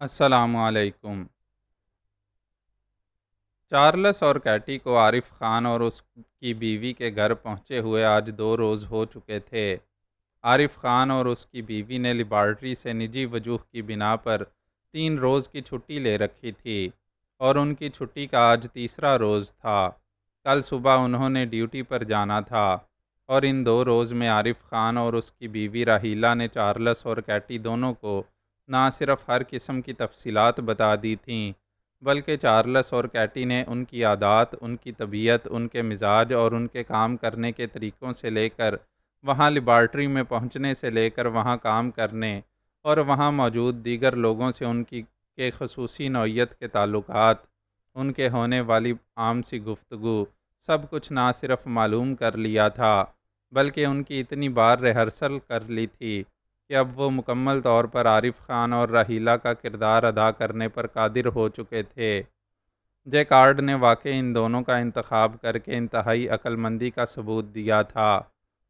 السلام علیکم۔ چارلس اور کیٹی کو عارف خان اور اس کی بیوی کے گھر پہنچے ہوئے آج 2 روز ہو چکے تھے۔ عارف خان اور اس کی بیوی نے لیبارٹری سے نجی وجوہ کی بنا پر 3 روز کی چھٹی لے رکھی تھی اور ان کی چھٹی کا آج تیسرا روز تھا۔ کل صبح انہوں نے ڈیوٹی پر جانا تھا اور ان 2 روز میں عارف خان اور اس کی بیوی راحیلہ نے چارلس اور کیٹی دونوں کو نہ صرف ہر قسم کی تفصیلات بتا دی تھیں، بلکہ چارلس اور کیٹی نے ان کی عادات، ان کی طبیعت، ان کے مزاج اور ان کے کام کرنے کے طریقوں سے لے کر وہاں لیبارٹری میں پہنچنے سے لے کر وہاں کام کرنے اور وہاں موجود دیگر لوگوں سے ان کی کے خصوصی نوعیت کے تعلقات، ان کے ہونے والی عام سی گفتگو، سب کچھ نہ صرف معلوم کر لیا تھا بلکہ ان کی اتنی بار ریہرسل کر لی تھی کہ اب وہ مکمل طور پر عارف خان اور راحیلہ کا کردار ادا کرنے پر قادر ہو چکے تھے۔ جیکارڈ نے واقعی ان دونوں کا انتخاب کر کے انتہائی عقل مندی کا ثبوت دیا تھا،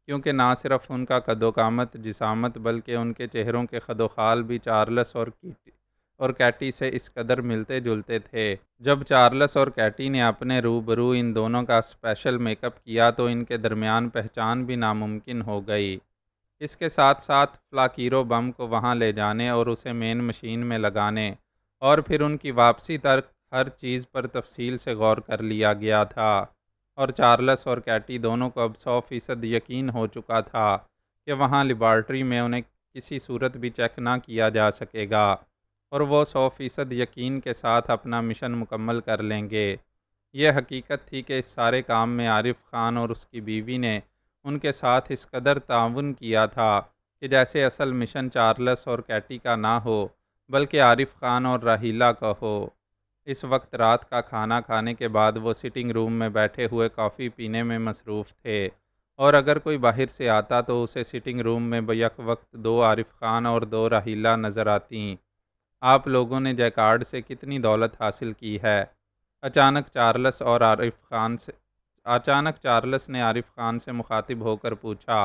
کیونکہ نہ صرف ان کا قد و قامت جسامت بلکہ ان کے چہروں کے خد و خال بھی چارلس اور کیٹی سے اس قدر ملتے جلتے تھے۔ جب چارلس اور کیٹی نے اپنے روبرو ان دونوں کا اسپیشل میک اپ کیا تو ان کے درمیان پہچان بھی ناممکن ہو گئی۔ اس کے ساتھ ساتھ فلاکیرو بم کو وہاں لے جانے اور اسے مین مشین میں لگانے اور پھر ان کی واپسی تک ہر چیز پر تفصیل سے غور کر لیا گیا تھا، اور چارلس اور کیٹی دونوں کو اب 100% یقین ہو چکا تھا کہ وہاں لیبارٹری میں انہیں کسی صورت بھی چیک نہ کیا جا سکے گا اور وہ 100% یقین کے ساتھ اپنا مشن مکمل کر لیں گے۔ یہ حقیقت تھی کہ اس سارے کام میں عارف خان اور اس کی بیوی نے ان کے ساتھ اس قدر تعاون کیا تھا کہ جیسے اصل مشن چارلس اور کیٹی کا نہ ہو بلکہ عارف خان اور راحیلہ کا ہو۔ اس وقت رات کا کھانا کھانے کے بعد وہ سٹنگ روم میں بیٹھے ہوئے کافی پینے میں مصروف تھے، اور اگر کوئی باہر سے آتا تو اسے سٹنگ روم میں بیک وقت 2 عارف خان اور 2 راحیلہ نظر آتیں۔ آپ لوگوں نے جیکارڈ سے کتنی دولت حاصل کی ہے؟ اچانک چارلس نے عارف خان سے مخاطب ہو کر پوچھا،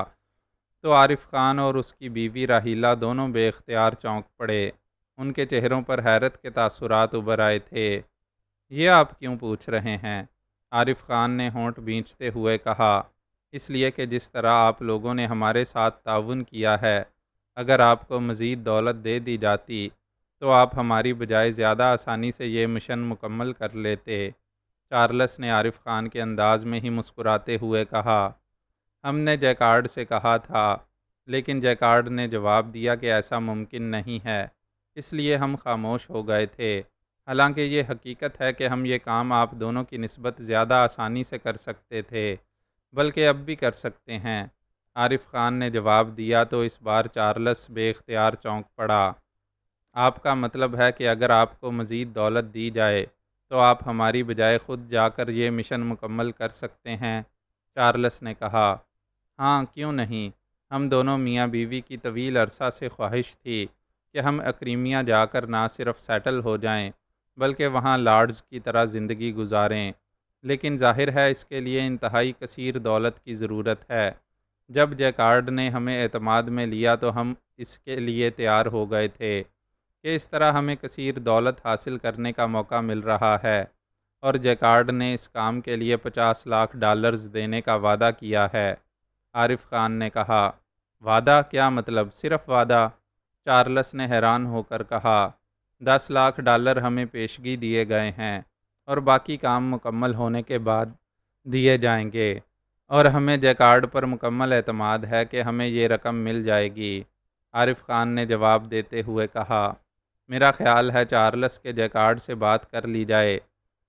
تو عارف خان اور اس کی بیوی راحیلہ دونوں بے اختیار چونک پڑے۔ ان کے چہروں پر حیرت کے تاثرات ابھر آئے تھے۔ یہ آپ کیوں پوچھ رہے ہیں؟ عارف خان نے ہونٹ بھینچتے ہوئے کہا، اس لیے کہ جس طرح آپ لوگوں نے ہمارے ساتھ تعاون کیا ہے، اگر آپ کو مزید دولت دے دی جاتی تو آپ ہماری بجائے زیادہ آسانی سے یہ مشن مکمل کر لیتے۔ چارلس نے عارف خان کے انداز میں ہی مسکراتے ہوئے کہا، ہم نے جیکارڈ سے کہا تھا، لیکن جیکارڈ نے جواب دیا کہ ایسا ممکن نہیں ہے، اس لیے ہم خاموش ہو گئے تھے۔ حالانکہ یہ حقیقت ہے کہ ہم یہ کام آپ دونوں کی نسبت زیادہ آسانی سے کر سکتے تھے، بلکہ اب بھی کر سکتے ہیں۔ عارف خان نے جواب دیا تو اس بار چارلس بے اختیار چونک پڑا۔ آپ کا مطلب ہے کہ اگر آپ کو مزید دولت دی جائے تو آپ ہماری بجائے خود جا کر یہ مشن مکمل کر سکتے ہیں؟ چارلس نے کہا، ہاں کیوں نہیں؟ ہم دونوں میاں بیوی کی طویل عرصہ سے خواہش تھی کہ ہم اکریمیا جا کر نہ صرف سیٹل ہو جائیں بلکہ وہاں لارڈز کی طرح زندگی گزاریں، لیکن ظاہر ہے اس کے لیے انتہائی کثیر دولت کی ضرورت ہے۔ جب جیکارڈ نے ہمیں اعتماد میں لیا تو ہم اس کے لیے تیار ہو گئے تھے کہ اس طرح ہمیں کثیر دولت حاصل کرنے کا موقع مل رہا ہے، اور جیکارڈ نے اس کام کے لیے $50 لاکھ دینے کا وعدہ کیا ہے۔ عارف خان نے کہا، وعدہ؟ کیا مطلب؟ صرف وعدہ؟ چارلس نے حیران ہو کر کہا، $10 لاکھ ہمیں پیشگی دیے گئے ہیں اور باقی کام مکمل ہونے کے بعد دیے جائیں گے، اور ہمیں جیکارڈ پر مکمل اعتماد ہے کہ ہمیں یہ رقم مل جائے گی۔ عارف خان نے جواب دیتے ہوئے کہا، میرا خیال ہے چارلس کے جیکارڈ سے بات کر لی جائے۔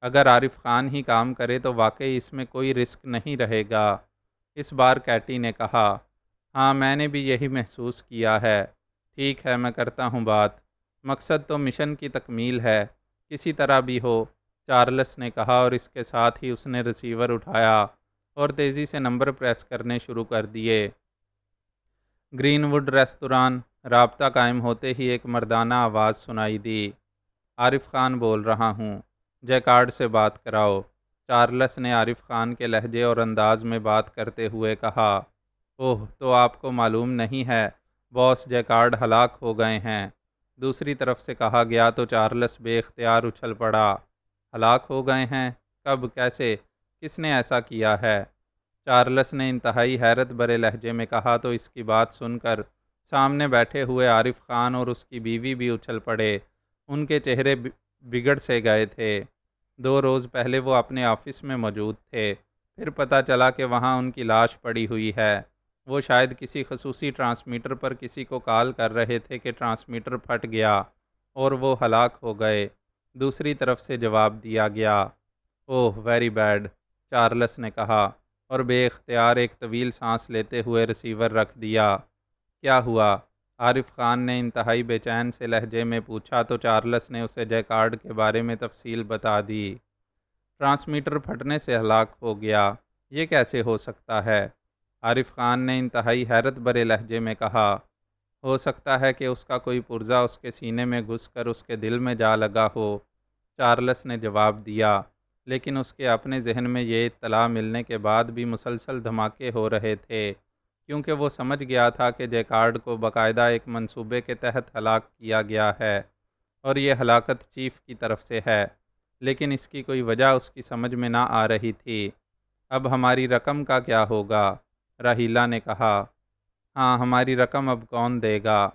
اگر عارف خان ہی کام کرے تو واقعی اس میں کوئی رسک نہیں رہے گا۔ اس بار کیٹی نے کہا، ہاں میں نے بھی یہی محسوس کیا ہے۔ ٹھیک ہے، میں کرتا ہوں بات۔ مقصد تو مشن کی تکمیل ہے، کسی طرح بھی ہو، چارلس نے کہا، اور اس کے ساتھ ہی اس نے ریسیور اٹھایا اور تیزی سے نمبر پریس کرنے شروع کر دیے۔ Green would restaurant. رابطہ قائم ہوتے ہی ایک مردانہ آواز سنائی دی، عارف خان بول رہا ہوں، جیکارڈ سے بات کراؤ۔ چارلس نے عارف خان کے لہجے اور انداز میں بات کرتے ہوئے کہا، اوہ، تو آپ کو معلوم نہیں ہے باس جیکارڈ ہلاک ہو گئے ہیں۔ دوسری طرف سے کہا گیا تو چارلس بے اختیار اچھل پڑا۔ ہلاک ہو گئے ہیں؟ کب؟ کیسے؟ کس نے ایسا کیا ہے؟ چارلس نے انتہائی حیرت بھرے لہجے میں کہا تو اس کی بات سن کر سامنے بیٹھے ہوئے عارف خان اور اس کی بیوی بھی اچھل پڑے۔ ان کے چہرے بگڑ سے گئے تھے۔ 2 روز پہلے وہ اپنے آفس میں موجود تھے، پھر پتہ چلا کہ وہاں ان کی لاش پڑی ہوئی ہے۔ وہ شاید کسی خصوصی ٹرانسمیٹر پر کسی کو کال کر رہے تھے کہ ٹرانسمیٹر پھٹ گیا اور وہ ہلاک ہو گئے۔ دوسری طرف سے جواب دیا گیا۔ اوہ ویری بیڈ، چارلس نے کہا اور بے اختیار ایک طویل سانس لیتے ہوئے ریسیور رکھ دیا۔ کیا ہوا؟ عارف خان نے انتہائی بے چین سے لہجے میں پوچھا تو چارلس نے اسے جیکارڈ کے بارے میں تفصیل بتا دی۔ ٹرانسمیٹر پھٹنے سے ہلاک ہو گیا؟ یہ کیسے ہو سکتا ہے؟ عارف خان نے انتہائی حیرت بھرے لہجے میں کہا۔ ہو سکتا ہے کہ اس کا کوئی پرزہ اس کے سینے میں گھس کر اس کے دل میں جا لگا ہو، چارلس نے جواب دیا، لیکن اس کے اپنے ذہن میں یہ اطلاع ملنے کے بعد بھی مسلسل دھماکے ہو رہے تھے، کیونکہ وہ سمجھ گیا تھا کہ جیکارڈ کو باقاعدہ ایک منصوبے کے تحت ہلاک کیا گیا ہے اور یہ ہلاکت چیف کی طرف سے ہے، لیکن اس کی کوئی وجہ اس کی سمجھ میں نہ آ رہی تھی۔ اب ہماری رقم کا کیا ہوگا؟ راہیلہ نے کہا۔ ہاں، ہماری رقم اب کون دے گا؟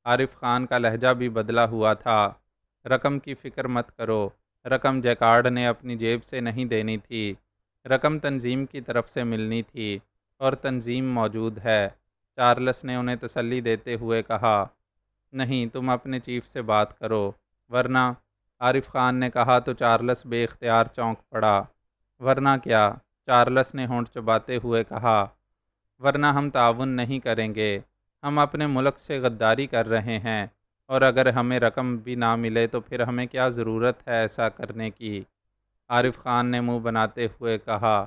عارف خان کا لہجہ بھی بدلا ہوا تھا۔ رقم کی فکر مت کرو، رقم جیکارڈ نے اپنی جیب سے نہیں دینی تھی، رقم تنظیم کی طرف سے ملنی تھی اور تنظیم موجود ہے، چارلس نے انہیں تسلی دیتے ہوئے کہا۔ نہیں، تم اپنے چیف سے بات کرو، ورنہ، عارف خان نے کہا تو چارلس بے اختیار چونک پڑا۔ ورنہ کیا؟ چارلس نے ہونٹ چباتے ہوئے کہا۔ ورنہ ہم تعاون نہیں کریں گے، ہم اپنے ملک سے غداری کر رہے ہیں، اور اگر ہمیں رقم بھی نہ ملے تو پھر ہمیں کیا ضرورت ہے ایسا کرنے کی؟ عارف خان نے منہ بناتے ہوئے کہا۔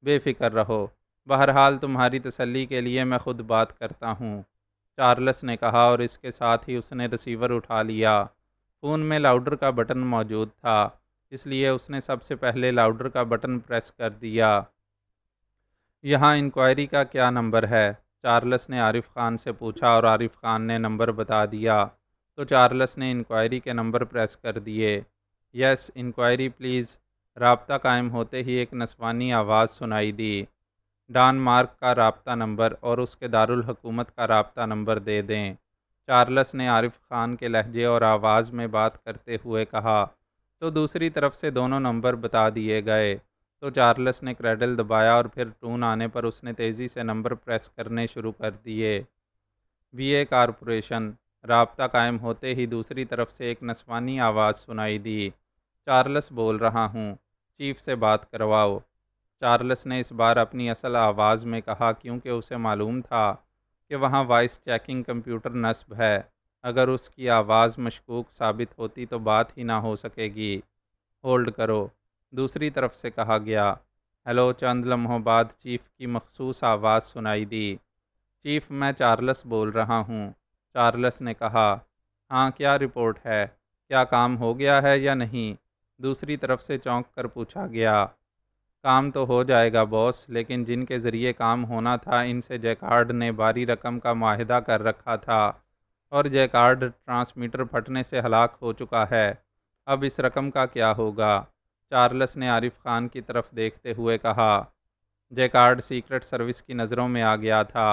بے فکر رہو، بہرحال تمہاری تسلی کے لیے میں خود بات کرتا ہوں، چارلس نے کہا اور اس کے ساتھ ہی اس نے ریسیور اٹھا لیا۔ فون میں لاؤڈر کا بٹن موجود تھا، اس لیے اس نے سب سے پہلے لاؤڈر کا بٹن پریس کر دیا۔ یہاں انکوائری کا کیا نمبر ہے؟ چارلس نے عارف خان سے پوچھا اور عارف خان نے نمبر بتا دیا تو چارلس نے انکوائری کے نمبر پریس کر دیے۔ یس، انکوائری پلیز۔ رابطہ قائم ہوتے ہی ایک نسوانی آواز سنائی دی۔ ڈان مارک کا رابطہ نمبر اور اس کے دارالحکومت کا رابطہ نمبر دے دیں، چارلس نے عارف خان کے لہجے اور آواز میں بات کرتے ہوئے کہا تو دوسری طرف سے دونوں نمبر بتا دیے گئے تو چارلس نے کریڈل دبایا اور پھر ٹون آنے پر اس نے تیزی سے نمبر پریس کرنے شروع کر دیے۔ وی اے کارپوریشن۔ رابطہ قائم ہوتے ہی دوسری طرف سے ایک نسوانی آواز سنائی دی۔ چارلس بول رہا ہوں، چیف سے بات کرواؤ، چارلس نے اس بار اپنی اصل آواز میں کہا کیونکہ اسے معلوم تھا کہ وہاں وائس چیکنگ کمپیوٹر نصب ہے، اگر اس کی آواز مشکوک ثابت ہوتی تو بات ہی نہ ہو سکے گی۔ ہولڈ کرو، دوسری طرف سے کہا گیا۔ ہیلو، چند لمحوں بعد چیف کی مخصوص آواز سنائی دی۔ چیف، میں چارلس بول رہا ہوں، چارلس نے کہا۔ ہاں، کیا رپورٹ ہے؟ کیا کام ہو گیا ہے یا نہیں؟ دوسری طرف سے چونک کر پوچھا گیا۔ کام تو ہو جائے گا باس، لیکن جن کے ذریعے کام ہونا تھا ان سے جیکارڈ نے بھاری رقم کا معاہدہ کر رکھا تھا اور جیکارڈ ٹرانسمیٹر پھٹنے سے ہلاک ہو چکا ہے۔ اب اس رقم کا کیا ہوگا؟ چارلس نے عارف خان کی طرف دیکھتے ہوئے کہا۔ جیکارڈ سیکرٹ سروس کی نظروں میں آ گیا تھا،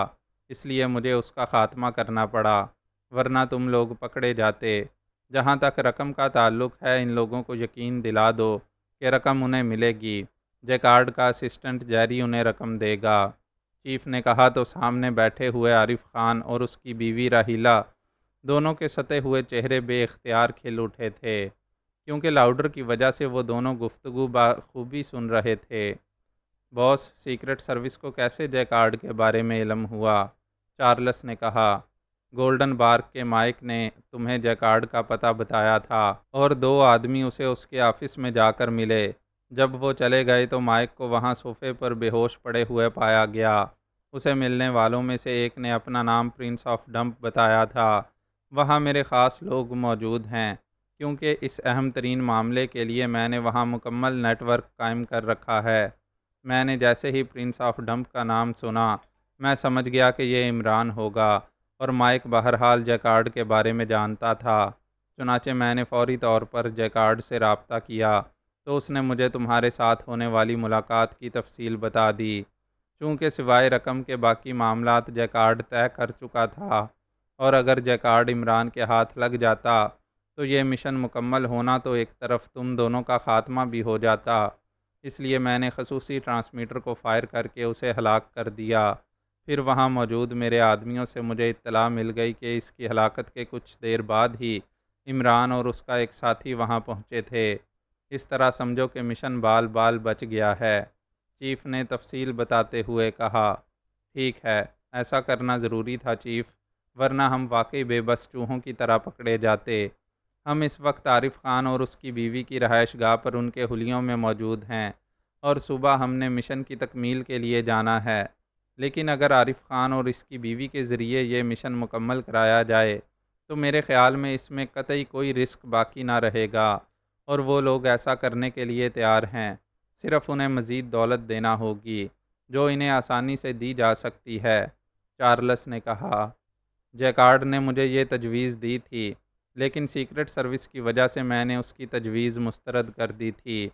اس لیے مجھے اس کا خاتمہ کرنا پڑا، ورنہ تم لوگ پکڑے جاتے۔ جہاں تک رقم کا تعلق ہے، ان لوگوں کو یقین دلا دو کہ رقم انہیں ملے گی، جیکارڈ کا اسسٹنٹ جیری انہیں رقم دے گا، چیف نے کہا تو سامنے بیٹھے ہوئے عارف خان اور اس کی بیوی راہیلہ دونوں کے ستے ہوئے چہرے بے اختیار کھل اٹھے تھے، کیونکہ لاؤڈر کی وجہ سے وہ دونوں گفتگو بخوبی سن رہے تھے۔ باس، سیکرٹ سروس کو کیسے جیکارڈ کے بارے میں علم ہوا؟ چارلس نے کہا۔ گولڈن بارک کے مائک نے تمہیں جیکارڈ کا پتہ بتایا تھا اور 2 آدمی اسے اس کے آفس میں جا کر ملے۔ جب وہ چلے گئے تو مائک کو وہاں صوفے پر بے ہوش پڑے ہوئے پایا گیا۔ اسے ملنے والوں میں سے ایک نے اپنا نام پرنس آف ڈمپ بتایا تھا۔ وہاں میرے خاص لوگ موجود ہیں، کیونکہ اس اہم ترین معاملے کے لیے میں نے وہاں مکمل نیٹ ورک قائم کر رکھا ہے۔ میں نے جیسے ہی پرنس آف ڈمپ کا نام سنا، میں سمجھ گیا کہ یہ عمران ہوگا، اور مائک بہرحال جیکارڈ کے بارے میں جانتا تھا۔ چنانچہ میں نے فوری طور پر جیکارڈ سے رابطہ کیا تو اس نے مجھے تمہارے ساتھ ہونے والی ملاقات کی تفصیل بتا دی۔ چونکہ سوائے رقم کے باقی معاملات جیکارڈ طے کر چکا تھا، اور اگر جیکارڈ عمران کے ہاتھ لگ جاتا تو یہ مشن مکمل ہونا تو ایک طرف تم دونوں کا خاتمہ بھی ہو جاتا، اس لیے میں نے خصوصی ٹرانسمیٹر کو فائر کر کے اسے ہلاک کر دیا۔ پھر وہاں موجود میرے آدمیوں سے مجھے اطلاع مل گئی کہ اس کی ہلاکت کے کچھ دیر بعد ہی عمران اور اس کا ایک ساتھی وہاں پہنچے تھے۔ اس طرح سمجھو کہ مشن بال بال بچ گیا ہے۔ چیف نے تفصیل بتاتے ہوئے کہا۔ ٹھیک ہے، ایسا کرنا ضروری تھا چیف، ورنہ ہم واقعی بے بس چوہوں کی طرح پکڑے جاتے۔ ہم اس وقت عارف خان اور اس کی بیوی کی رہائش گاہ پر ان کے حلیوں میں موجود ہیں، اور صبح ہم نے مشن کی تکمیل کے لیے جانا ہے۔ لیکن اگر عارف خان اور اس کی بیوی کے ذریعے یہ مشن مکمل کرایا جائے تو میرے خیال میں اس میں قطعی کوئی رسک باقی نہ رہے گا، اور وہ لوگ ایسا کرنے کے لیے تیار ہیں۔ صرف انہیں مزید دولت دینا ہوگی جو انہیں آسانی سے دی جا سکتی ہے، چارلس نے کہا۔ جیکارڈ نے مجھے یہ تجویز دی تھی، لیکن سیکرٹ سروس کی وجہ سے میں نے اس کی تجویز مسترد کر دی تھی۔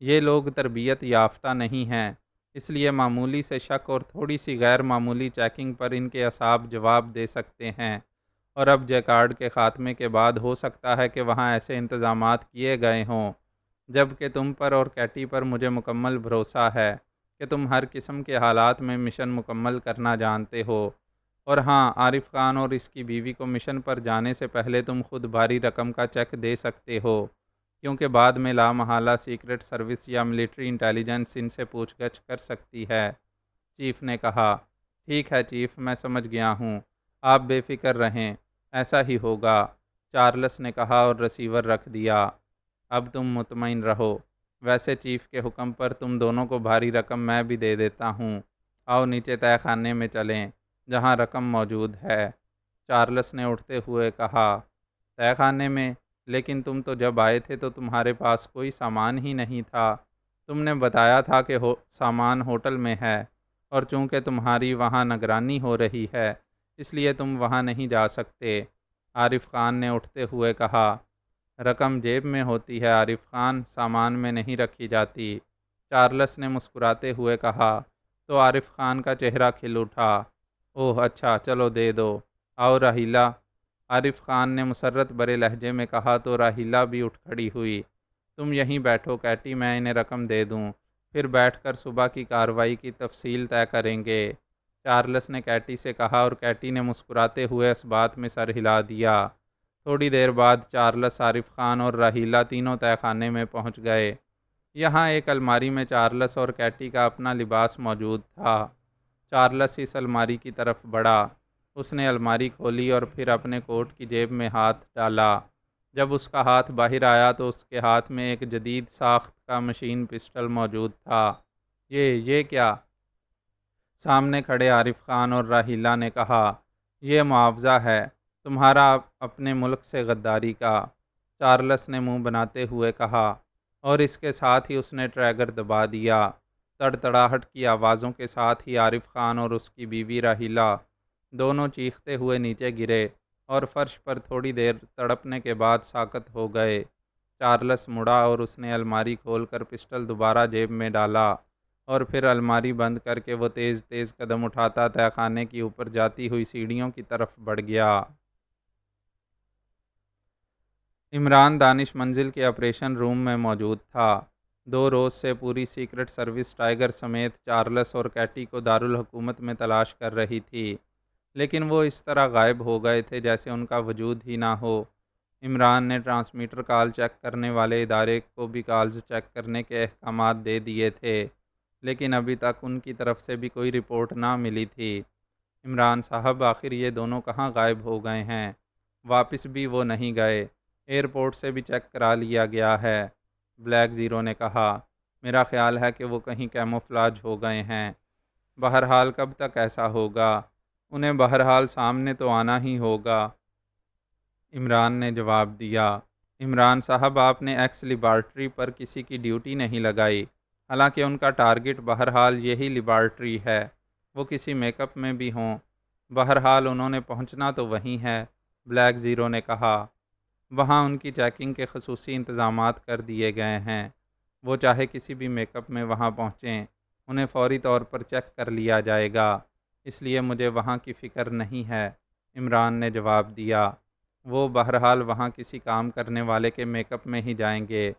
یہ لوگ تربیت یافتہ نہیں ہیں، اس لیے معمولی سے شک اور تھوڑی سی غیر معمولی چیکنگ پر ان کے اعصاب جواب دے سکتے ہیں، اور اب جیکارڈ کے خاتمے کے بعد ہو سکتا ہے کہ وہاں ایسے انتظامات کیے گئے ہوں، جبکہ تم پر اور کیٹی پر مجھے مکمل بھروسہ ہے کہ تم ہر قسم کے حالات میں مشن مکمل کرنا جانتے ہو۔ اور ہاں، عارف خان اور اس کی بیوی کو مشن پر جانے سے پہلے تم خود بھاری رقم کا چیک دے سکتے ہو، کیونکہ بعد میں لامحالہ سیکرٹ سروس یا ملٹری انٹیلیجنس ان سے پوچھ گچھ کر سکتی ہے، چیف نے کہا۔ ٹھیک ہے چیف، میں سمجھ گیا ہوں، آپ بے فکر رہیں، ایسا ہی ہوگا، چارلس نے کہا اور ریسیور رکھ دیا۔ اب تم مطمئن رہو، ویسے چیف کے حکم پر تم دونوں کو بھاری رقم میں بھی دے دیتا ہوں۔ آؤ نیچے تہہ خانے میں چلیں جہاں رقم موجود ہے، چارلس نے اٹھتے ہوئے کہا۔ تہہ خانے میں؟ لیکن تم تو جب آئے تھے تو تمہارے پاس کوئی سامان ہی نہیں تھا۔ تم نے بتایا تھا کہ سامان ہوٹل میں ہے، اور چونکہ تمہاری وہاں نگرانی ہو رہی ہے اس لیے تم وہاں نہیں جا سکتے، عارف خان نے اٹھتے ہوئے کہا۔ رقم جیب میں ہوتی ہے عارف خان، سامان میں نہیں رکھی جاتی، چارلس نے مسکراتے ہوئے کہا۔ تو عارف خان کا چہرہ کھل اٹھا۔ اوہ اچھا، چلو دے دو۔ آؤ راہیلہ، عارف خان نے مسرت برے لہجے میں کہا تو راہیلہ بھی اٹھ کھڑی ہوئی۔ تم یہیں بیٹھو کیٹی، میں انہیں رقم دے دوں، پھر بیٹھ کر صبح کی کارروائی کی تفصیل طے کریں گے، چارلس نے کیٹی سے کہا، اور کیٹی نے مسکراتے ہوئے اس بات میں سر ہلا دیا۔ تھوڑی دیر بعد چارلس، عارف خان اور راہیلہ تینوں تہہ خانے میں پہنچ گئے۔ یہاں ایک الماری میں چارلس اور کیٹی کا اپنا لباس موجود تھا۔ چارلس اس الماری کی طرف بڑھا، اس نے الماری کھولی اور پھر اپنے کوٹ کی جیب میں ہاتھ ڈالا۔ جب اس کا ہاتھ باہر آیا تو اس کے ہاتھ میں ایک جدید ساخت کا مشین پسٹل موجود تھا۔ یہ کیا؟ سامنے کھڑے عارف خان اور راہیلہ نے کہا۔ یہ معاوضہ ہے تمہارا اپنے ملک سے غداری کا، چارلس نے منہ بناتے ہوئے کہا، اور اس کے ساتھ ہی اس نے ٹریگر دبا دیا۔ تڑتڑاہٹ کی آوازوں کے ساتھ ہی عارف خان اور اس کی بیوی راہیلہ دونوں چیختے ہوئے نیچے گرے اور فرش پر تھوڑی دیر تڑپنے کے بعد ساکت ہو گئے۔ چارلس مڑا اور اس نے الماری کھول کر پسٹل دوبارہ جیب میں ڈالا، اور پھر الماری بند کر کے وہ تیز تیز قدم اٹھاتا تہہ خانے کی اوپر جاتی ہوئی سیڑھیوں کی طرف بڑھ گیا۔ عمران دانش منزل کے آپریشن روم میں موجود تھا۔ 2 روز سے پوری سیکرٹ سروس ٹائیگر سمیت چارلس اور کیٹی کو دارالحکومت میں تلاش کر رہی تھی، لیکن وہ اس طرح غائب ہو گئے تھے جیسے ان کا وجود ہی نہ ہو۔ عمران نے ٹرانسمیٹر کال چیک کرنے والے ادارے کو بھی کالز چیک کرنے کے احکامات دے دیے تھے، لیکن ابھی تک ان کی طرف سے بھی کوئی رپورٹ نہ ملی تھی۔ عمران صاحب، آخر یہ دونوں کہاں غائب ہو گئے ہیں؟ واپس بھی وہ نہیں گئے، ایئرپورٹ سے بھی چیک کرا لیا گیا ہے، بلیک زیرو نے کہا۔ میرا خیال ہے کہ وہ کہیں کیموفلاج ہو گئے ہیں۔ بہرحال کب تک ایسا ہوگا؟ انہیں بہرحال سامنے تو آنا ہی ہوگا، عمران نے جواب دیا۔ عمران صاحب، آپ نے ایکس لیبارٹری پر کسی کی ڈیوٹی نہیں لگائی، حالانکہ ان کا ٹارگٹ بہرحال یہی لیبارٹری ہے، وہ کسی میک اپ میں بھی ہوں، بہرحال انہوں نے پہنچنا تو وہیں ہے، بلیک زیرو نے کہا۔ وہاں ان کی چیکنگ کے خصوصی انتظامات کر دیے گئے ہیں۔ وہ چاہے کسی بھی میک اپ میں وہاں پہنچیں، انہیں فوری طور پر چیک کر لیا جائے گا، اس لیے مجھے وہاں کی فکر نہیں ہے، عمران نے جواب دیا۔ وہ بہرحال وہاں کسی کام کرنے والے کے میک اپ میں ہی جائیں گے،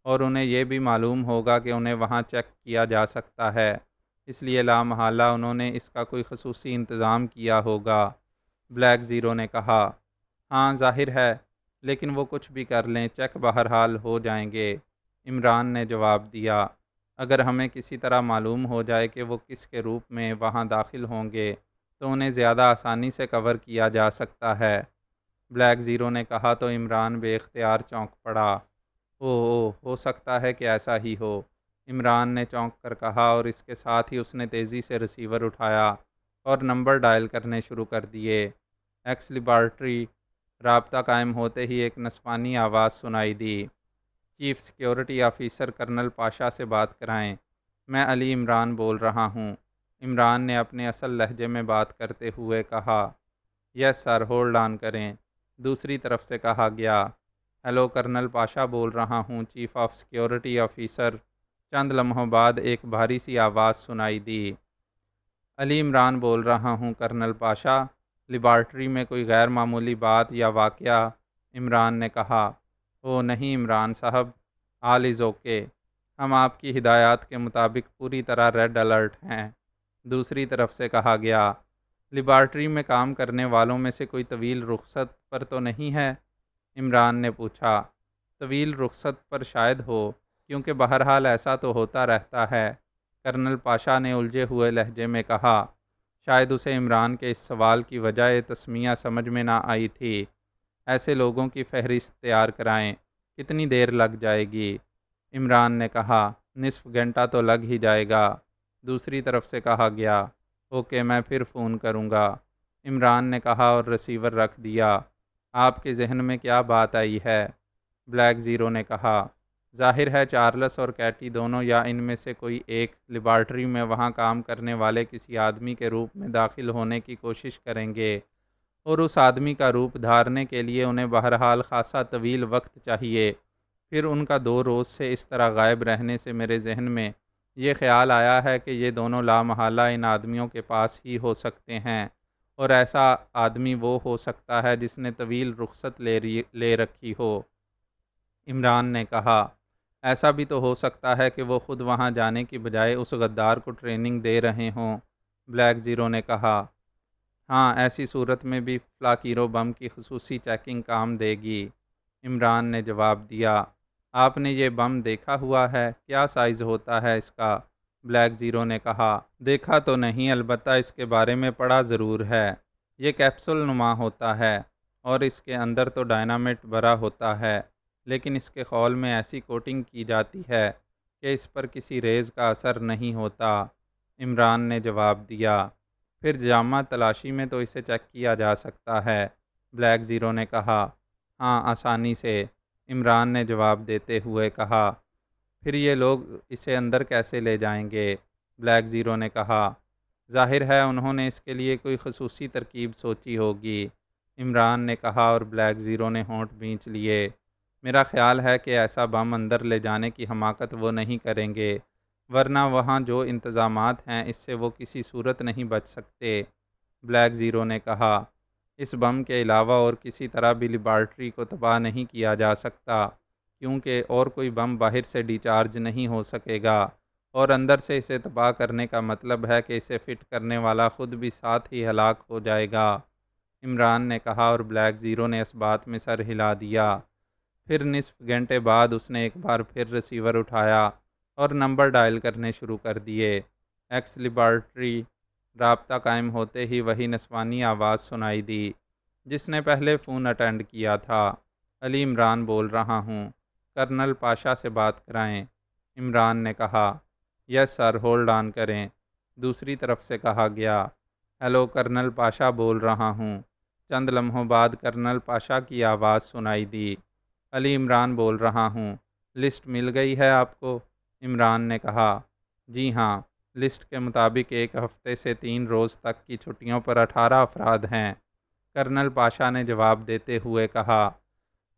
اور انہیں یہ بھی معلوم ہوگا کہ انہیں وہاں چیک کیا جا سکتا ہے، اس لیے لامحالہ انہوں نے اس کا کوئی خصوصی انتظام کیا ہوگا۔ بلیک زیرو نے کہا، ہاں ظاہر ہے، لیکن وہ کچھ بھی کر لیں، چیک بہرحال ہو جائیں گے، عمران نے جواب دیا۔ اگر ہمیں کسی طرح معلوم ہو جائے کہ وہ کس کے روپ میں وہاں داخل ہوں گے تو انہیں زیادہ آسانی سے کور کیا جا سکتا ہے، بلیک زیرو نے کہا تو عمران بے اختیار چونک پڑا۔ ہو سکتا ہے کہ ایسا ہی ہو، عمران نے چونک کر کہا، اور اس کے ساتھ ہی اس نے تیزی سے ریسیور اٹھایا اور نمبر ڈائل کرنے شروع کر دیے۔ X laboratory. رابطہ قائم ہوتے ہی ایک نسوانی آواز سنائی دی، chief security officer colonel Pasha سے بات کرائیں، میں علی عمران بول رہا ہوں، عمران نے اپنے اصل لہجے میں بات کرتے ہوئے کہا۔ یس سر، ہولڈ آن کریں، دوسری طرف سے کہا گیا۔ ہیلو، کرنل پاشا بول رہا ہوں، چیف آف سیکیورٹی آفیسر۔ چند لمحوں بعد ایک بھاری سی آواز سنائی دی، علی عمران بول رہا ہوں کرنل پاشا، لیبارٹری میں کوئی غیر معمولی بات یا واقعہ؟ عمران نے کہا، او نہیں عمران صاحب، آل از اوکے، ہم آپ کی ہدایات کے مطابق پوری طرح ریڈ الرٹ ہیں، دوسری طرف سے کہا گیا۔ لیبارٹری میں کام کرنے والوں میں سے کوئی طویل رخصت پر تو نہیں ہے؟ عمران نے پوچھا۔ طویل رخصت پر شاید ہو، کیونکہ بہرحال ایسا تو ہوتا رہتا ہے، کرنل پاشا نے الجھے ہوئے لہجے میں کہا۔ شاید اسے عمران کے اس سوال کی وجہ تسمیہ سمجھ میں نہ آئی تھی۔ ایسے لوگوں کی فہرست تیار کرائیں، کتنی دیر لگ جائے گی؟ عمران نے کہا، نصف گھنٹہ تو لگ ہی جائے گا، دوسری طرف سے کہا گیا۔ اوکے، میں پھر فون کروں گا، عمران نے کہا اور ریسیور رکھ دیا۔ آپ کے ذہن میں کیا بات آئی ہے؟ بلیک زیرو نے کہا، ظاہر ہے چارلس اور کیٹی دونوں یا ان میں سے کوئی ایک لیبارٹری میں وہاں کام کرنے والے کسی آدمی کے روپ میں داخل ہونے کی کوشش کریں گے، اور اس آدمی کا روپ دھارنے کے لیے انہیں بہرحال خاصا طویل وقت چاہیے۔ پھر ان کا 2 روز سے اس طرح غائب رہنے سے میرے ذہن میں یہ خیال آیا ہے کہ یہ دونوں لامحالہ ان آدمیوں کے پاس ہی ہو سکتے ہیں، اور ایسا آدمی وہ ہو سکتا ہے جس نے طویل رخصت لے رکھی ہو۔ عمران نے کہا، ایسا بھی تو ہو سکتا ہے کہ وہ خود وہاں جانے کی بجائے اس غدار کو ٹریننگ دے رہے ہوں، بلیک زیرو نے کہا۔ ہاں، ایسی صورت میں بھی فلاکیرو بم کی خصوصی چیکنگ کام دے گی، عمران نے جواب دیا۔ آپ نے یہ بم دیکھا ہوا ہے؟ کیا سائز ہوتا ہے اس کا؟ بلیک زیرو نے کہا، دیکھا تو نہیں، البتہ اس کے بارے میں پڑھا ضرور ہے۔ یہ کیپسول نما ہوتا ہے، اور اس کے اندر تو ڈائنامٹ بھرا ہوتا ہے، لیکن اس کے خول میں ایسی کوٹنگ کی جاتی ہے کہ اس پر کسی ریز کا اثر نہیں ہوتا، عمران نے جواب دیا۔ پھر جامع تلاشی میں تو اسے چیک کیا جا سکتا ہے، بلیک زیرو نے کہا۔ ہاں، آسانی سے، عمران نے جواب دیتے ہوئے کہا۔ پھر یہ لوگ اسے اندر کیسے لے جائیں گے؟ بلیک زیرو نے کہا۔ ظاہر ہے انہوں نے اس کے لیے کوئی خصوصی ترکیب سوچی ہوگی، عمران نے کہا، اور بلیک زیرو نے ہونٹ بھینچ لیے۔ میرا خیال ہے کہ ایسا بم اندر لے جانے کی حماقت وہ نہیں کریں گے، ورنہ وہاں جو انتظامات ہیں اس سے وہ کسی صورت نہیں بچ سکتے، بلیک زیرو نے کہا۔ اس بم کے علاوہ اور کسی طرح بھی لیبارٹری کو تباہ نہیں کیا جا سکتا، کیونکہ اور کوئی بم باہر سے ڈی چارج نہیں ہو سکے گا، اور اندر سے اسے تباہ کرنے کا مطلب ہے کہ اسے فٹ کرنے والا خود بھی ساتھ ہی ہلاک ہو جائے گا، عمران نے کہا، اور بلیک زیرو نے اس بات میں سر ہلا دیا۔ پھر نصف گھنٹے بعد اس نے ایک بار پھر ریسیور اٹھایا اور نمبر ڈائل کرنے شروع کر دیے۔ X laboratory. رابطہ قائم ہوتے ہی وہی نسوانی آواز سنائی دی جس نے پہلے فون اٹینڈ کیا تھا، علی عمران بول رہا ہوں، کرنل پاشا سے بات کرائیں، عمران نے کہا۔ یس سر، ہولڈ آن کریں، دوسری طرف سے کہا گیا۔ ہیلو، کرنل پاشا بول رہا ہوں۔ چند لمحوں بعد کرنل پاشا کی آواز سنائی دی، علی عمران بول رہا ہوں، لسٹ مل گئی ہے آپ کو؟ عمران نے کہا، جی ہاں، لسٹ کے مطابق 1 ہفتے سے 3 روز تک کی چھٹیوں پر 18 افراد ہیں، کرنل پاشا نے جواب دیتے ہوئے کہا۔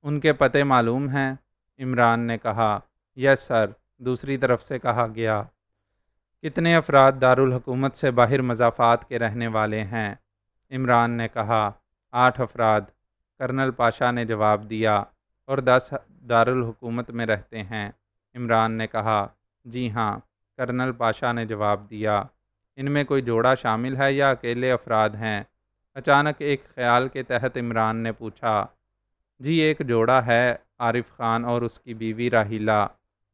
ان کے پتے معلوم ہیں؟ عمران نے کہا، یس سر، دوسری طرف سے کہا گیا۔ کتنے افراد دارالحکومت سے باہر مضافات کے رہنے والے ہیں؟ عمران نے کہا، 8 افراد، کرنل پاشا نے جواب دیا، اور 10 دارالحکومت میں رہتے ہیں۔ عمران نے کہا، جی ہاں، کرنل پاشا نے جواب دیا۔ ان میں کوئی جوڑا شامل ہے یا اکیلے افراد ہیں؟ اچانک ایک خیال کے تحت عمران نے پوچھا۔ جی ایک جوڑا ہے، عارف خان اور اس کی بیوی راحیلہ،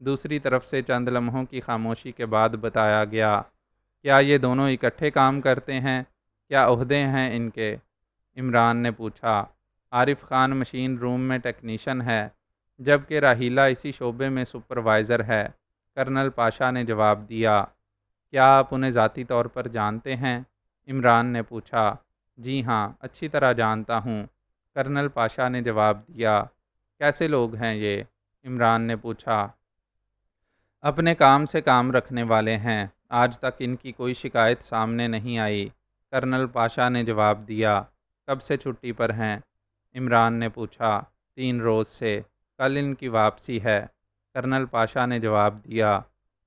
دوسری طرف سے چند لمحوں کی خاموشی کے بعد بتایا گیا۔ کیا یہ دونوں اکٹھے کام کرتے ہیں؟ کیا عہدے ہیں ان کے؟ عمران نے پوچھا۔ عارف خان مشین روم میں ٹیکنیشین ہے، جبکہ راحیلہ اسی شعبے میں سپروائزر ہے، کرنل پاشا نے جواب دیا۔ کیا آپ انہیں ذاتی طور پر جانتے ہیں؟ عمران نے پوچھا۔ جی ہاں، اچھی طرح جانتا ہوں، کرنل پاشا نے جواب دیا۔ کیسے لوگ ہیں یہ؟ عمران نے پوچھا۔ اپنے کام سے کام رکھنے والے ہیں، آج تک ان کی کوئی شکایت سامنے نہیں آئی، کرنل پاشا نے جواب دیا۔ کب سے چھٹی پر ہیں؟ عمران نے پوچھا۔ 3 روز سے، کل ان کی واپسی ہے، کرنل پاشا نے جواب دیا۔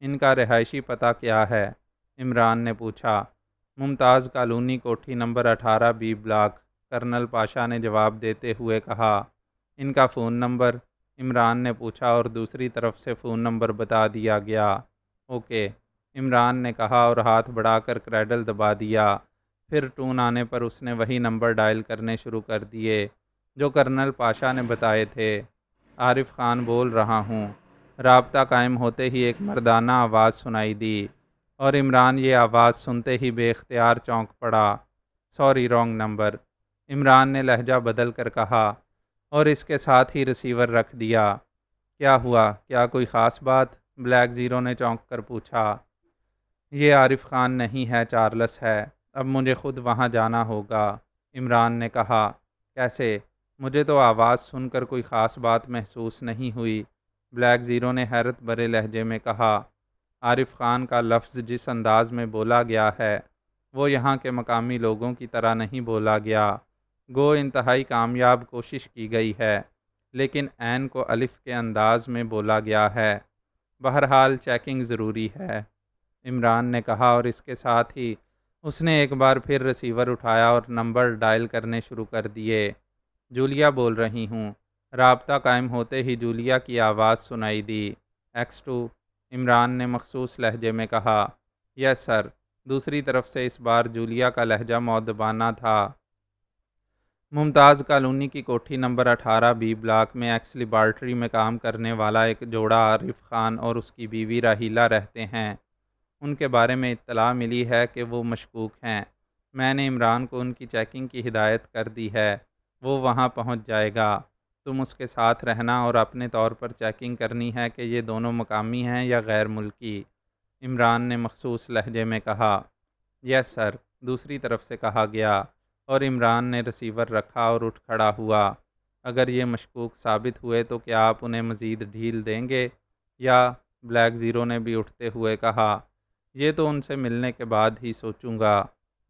ان کا رہائشی پتہ کیا ہے؟ عمران نے پوچھا۔ ممتاز کالونی، کوٹھی number 18 B block, colonel Pasha نے جواب دیتے ہوئے کہا۔ ان کا فون نمبر؟ عمران نے پوچھا اور دوسری طرف سے فون نمبر بتا دیا گیا۔ اوکے، عمران نے کہا اور ہاتھ بڑھا کر کریڈل دبا دیا۔ پھر ٹون آنے پر اس نے وہی نمبر ڈائل کرنے شروع کر دیے جو کرنل پاشا نے بتائے تھے۔ عارف خان بول رہا ہوں۔ رابطہ قائم ہوتے ہی ایک مردانہ آواز سنائی دی، اور عمران یہ آواز سنتے ہی بے اختیار چونک پڑا۔ سوری، رانگ نمبر، عمران نے لہجہ بدل کر کہا، اور اس کے ساتھ ہی ریسیور رکھ دیا۔ کیا ہوا؟ کیا کوئی خاص بات؟ بلیک زیرو نے چونک کر پوچھا۔ یہ عارف خان نہیں ہے، چارلس ہے، اب مجھے خود وہاں جانا ہوگا، عمران نے کہا۔ کیسے؟ مجھے تو آواز سن کر کوئی خاص بات محسوس نہیں ہوئی، بلیک زیرو نے حیرت بھرے لہجے میں کہا۔ عارف خان کا لفظ جس انداز میں بولا گیا ہے وہ یہاں کے مقامی لوگوں کی طرح نہیں بولا گیا، گو انتہائی کامیاب کوشش کی گئی ہے، لیکن عین کو الف کے انداز میں بولا گیا ہے۔ بہرحال چیکنگ ضروری ہے، عمران نے کہا، اور اس کے ساتھ ہی اس نے ایک بار پھر ریسیور اٹھایا اور نمبر ڈائل کرنے شروع کر دیے۔ جولیا بول رہی ہوں۔ رابطہ قائم ہوتے ہی جولیا کی آواز سنائی دی۔ X2، عمران نے مخصوص لہجے میں کہا۔ یس سر، دوسری طرف سے اس بار جولیا کا لہجہ مؤدبانہ تھا۔ ممتاز کالونی کی کوٹھی نمبر 18 بی بلاک میں ایکس لیبارٹری میں کام کرنے والا ایک جوڑا عارف خان اور اس کی بیوی راحیلہ رہتے ہیں۔ ان کے بارے میں اطلاع ملی ہے کہ وہ مشکوک ہیں۔ میں نے عمران کو ان کی چیکنگ کی ہدایت کر دی ہے، وہ وہاں پہنچ جائے گا۔ تم اس کے ساتھ رہنا اور اپنے طور پر چیکنگ کرنی ہے کہ یہ دونوں مقامی ہیں یا غیر ملکی، عمران نے مخصوص لہجے میں کہا۔ یس سر، دوسری طرف سے کہا گیا، اور عمران نے ریسیور رکھا اور اٹھ کھڑا ہوا۔ اگر یہ مشکوک ثابت ہوئے تو کیا آپ انہیں مزید ڈھیل دیں گے یا؟ بلیک زیرو نے بھی اٹھتے ہوئے کہا۔ یہ تو ان سے ملنے کے بعد ہی سوچوں گا،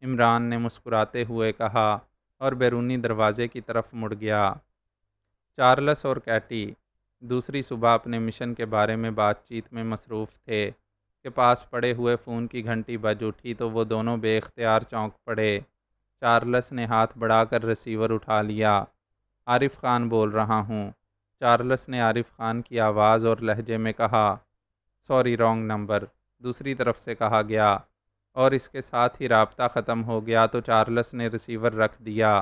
عمران نے مسکراتے ہوئے کہا اور بیرونی دروازے کی طرف مڑ گیا۔ چارلس اور کیٹی دوسری صبح اپنے مشن کے بارے میں بات چیت میں مصروف تھے کہ پاس پڑے ہوئے فون کی گھنٹی بج اٹھی تو وہ دونوں بے اختیار چونک پڑے۔ چارلس نے ہاتھ بڑھا کر ریسیور اٹھا لیا۔ عارف خان بول رہا ہوں، چارلس نے عارف خان کی آواز اور لہجے میں کہا۔ سوری، رانگ نمبر، دوسری طرف سے کہا گیا، اور اس کے ساتھ ہی رابطہ ختم ہو گیا تو چارلس نے ریسیور رکھ دیا،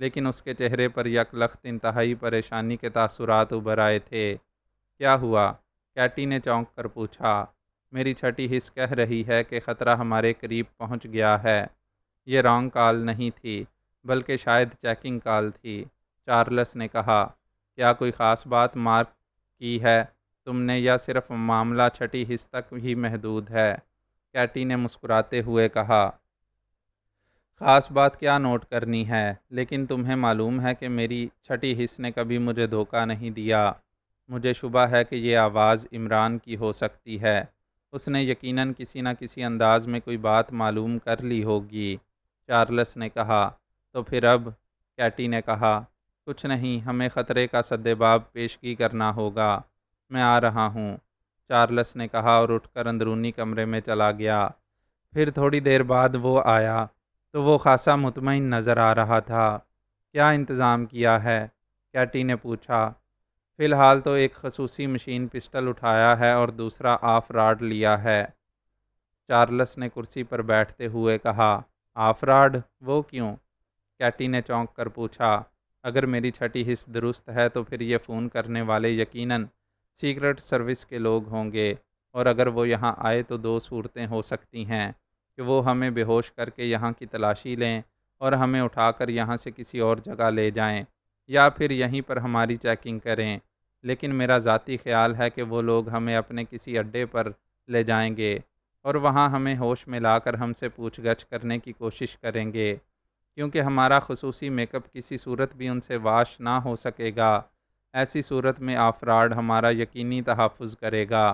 لیکن اس کے چہرے پر یک لخت انتہائی پریشانی کے تاثرات ابھر آئے تھے۔ کیا ہوا؟ کیٹی نے چونک کر پوچھا۔ میری چھٹی حس کہہ رہی ہے کہ خطرہ ہمارے قریب پہنچ گیا ہے۔ یہ رانگ کال نہیں تھی، بلکہ شاید چیکنگ کال تھی، چارلس نے کہا۔ کیا کوئی خاص بات مارک کی ہے تم نے یا صرف معاملہ چھٹی حس تک ہی محدود ہے؟ کیٹی نے مسکراتے ہوئے کہا۔ خاص بات کیا نوٹ کرنی ہے، لیکن تمہیں معلوم ہے کہ میری چھٹی حس نے کبھی مجھے دھوکہ نہیں دیا۔ مجھے شبہ ہے کہ یہ آواز عمران کی ہو سکتی ہے، اس نے یقیناً کسی نہ کسی انداز میں کوئی بات معلوم کر لی ہوگی، چارلس نے کہا۔ تو پھر اب؟ کیٹی نے کہا۔ کچھ نہیں، ہمیں خطرے کا سدباب پیشگی کرنا ہوگا۔ میں آ رہا ہوں، چارلس نے کہا اور اٹھ کر اندرونی کمرے میں چلا گیا۔ پھر تھوڑی دیر بعد وہ آیا تو وہ خاصا مطمئن نظر آ رہا تھا۔ کیا انتظام کیا ہے؟ کیٹی نے پوچھا۔ فی الحال تو ایک خصوصی مشین پسٹل اٹھایا ہے اور دوسرا آف راڈ لیا ہے، چارلس نے کرسی پر بیٹھتے ہوئے کہا۔ Of rod? وہ کیوں؟ کیٹی نے چونک کر پوچھا۔ اگر میری چھٹی حس درست ہے تو پھر یہ فون کرنے والے یقیناً سیکرٹ سروس کے لوگ ہوں گے، اور اگر وہ یہاں آئے تو دو صورتیں ہو سکتی ہیں کہ وہ ہمیں بے ہوش کر کے یہاں کی تلاشی لیں اور ہمیں اٹھا کر یہاں سے کسی اور جگہ لے جائیں، یا پھر یہیں پر ہماری چیکنگ کریں۔ لیکن میرا ذاتی خیال ہے کہ وہ لوگ ہمیں اپنے کسی اڈے پر لے جائیں گے اور وہاں ہمیں ہوش میں لا کر ہم سے پوچھ گچھ کرنے کی کوشش کریں گے، کیونکہ ہمارا خصوصی میک اپ کسی صورت بھی ان سے واش نہ ہو سکے گا۔ ایسی صورت میں آفراڈ ہمارا یقینی تحفظ کرے گا۔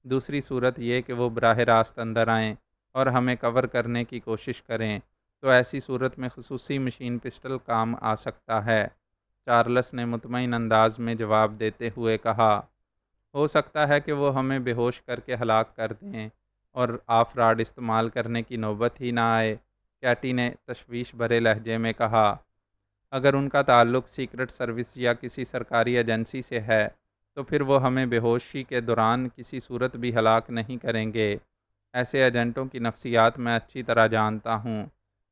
دوسری صورت یہ کہ وہ براہ راست اندر آئیں اور ہمیں کور کرنے کی کوشش کریں، تو ایسی صورت میں خصوصی مشین پسٹل کام آ سکتا ہے، چارلس نے مطمئن انداز میں جواب دیتے ہوئے کہا۔ ہو سکتا ہے کہ وہ ہمیں بے ہوش کر کے ہلاک کر دیں اور آف راڈ استعمال کرنے کی نوبت ہی نہ آئے، کیٹی نے تشویش بھرے لہجے میں کہا۔ اگر ان کا تعلق سیکرٹ سروس یا کسی سرکاری ایجنسی سے ہے تو پھر وہ ہمیں بے ہوشی کے دوران کسی صورت بھی ہلاک نہیں کریں گے۔ ایسے ایجنٹوں کی نفسیات میں اچھی طرح جانتا ہوں،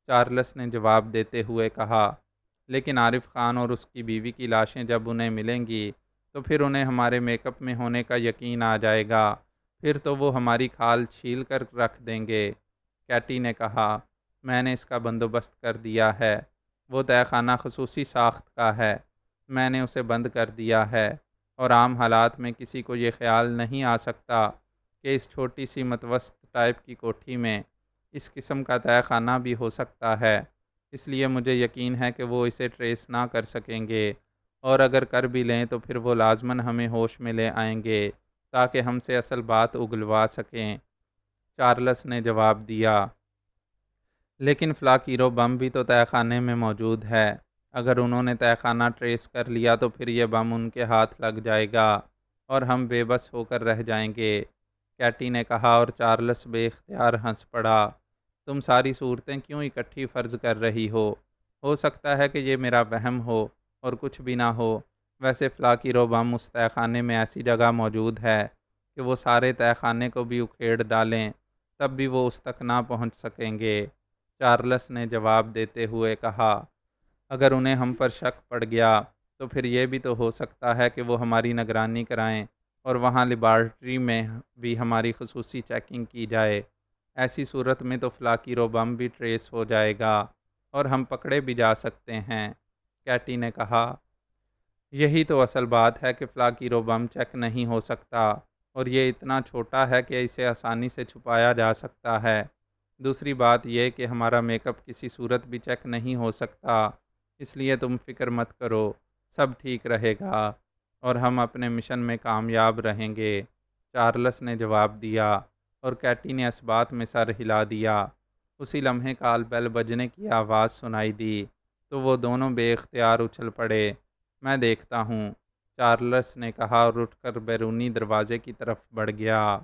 چارلس نے جواب دیتے ہوئے کہا۔ لیکن عارف خان اور اس کی بیوی کی لاشیں جب انہیں ملیں گی تو پھر انہیں ہمارے میک اپ میں ہونے کا یقین آ جائے گا، پھر تو وہ ہماری کھال چھیل کر رکھ دیں گے، کیٹی نے کہا۔ میں نے اس کا بندوبست کر دیا ہے، وہ تہہ خانہ خصوصی ساخت کا ہے، میں نے اسے بند کر دیا ہے، اور عام حالات میں کسی کو یہ خیال نہیں آ سکتا کہ اس چھوٹی سی متوسط ٹائپ کی کوٹھی میں اس قسم کا تہہ خانہ بھی ہو سکتا ہے، اس لیے مجھے یقین ہے کہ وہ اسے ٹریس نہ کر سکیں گے، اور اگر کر بھی لیں تو پھر وہ لازماً ہمیں ہوش میں لے آئیں گے تاکہ ہم سے اصل بات اگلوا سکیں، چارلس نے جواب دیا۔ لیکن فلاکیرو بم بھی تو تہہ خانے میں موجود ہے، اگر انہوں نے تہہ خانہ ٹریس کر لیا تو پھر یہ بم ان کے ہاتھ لگ جائے گا اور ہم بے بس ہو کر رہ جائیں گے، کیٹی نے کہا، اور چارلس بے اختیار ہنس پڑا۔ تم ساری صورتیں کیوں اکٹھی فرض کر رہی ہو سکتا ہے کہ یہ میرا وہم ہو اور کچھ بھی نہ ہو، ویسے فلاکیرو بم اس تہہ خانے میں ایسی جگہ موجود ہے کہ وہ سارے تہہ خانے کو بھی اکھیڑ ڈالیں تب بھی وہ اس تک نہ پہنچ سکیں گے، چارلس نے جواب دیتے ہوئے کہا۔ اگر انہیں ہم پر شک پڑ گیا تو پھر یہ بھی تو ہو سکتا ہے کہ وہ ہماری نگرانی کرائیں اور وہاں لیبارٹری میں بھی ہماری خصوصی چیکنگ کی جائے، ایسی صورت میں تو فلاکیرو بم بھی ٹریس ہو جائے گا اور ہم پکڑے بھی جا سکتے ہیں، کیٹی نے کہا۔ یہی تو اصل بات ہے کہ فلاکیرو بم چیک نہیں ہو سکتا، اور یہ اتنا چھوٹا ہے کہ اسے آسانی سے چھپایا جا سکتا ہے۔ دوسری بات یہ کہ ہمارا میک اپ کسی صورت بھی چیک نہیں ہو سکتا، اس لیے تم فکر مت کرو، سب ٹھیک رہے گا اور ہم اپنے مشن میں کامیاب رہیں گے، چارلس نے جواب دیا، اور کیٹی نے اس بات میں سر ہلا دیا۔ اسی لمحے کال بیل بجنے کی آواز سنائی دی تو وہ دونوں بے اختیار اچھل پڑے۔ میں دیکھتا ہوں، چارلس نے کہا اور اٹھ کر بیرونی دروازے کی طرف بڑھ گیا۔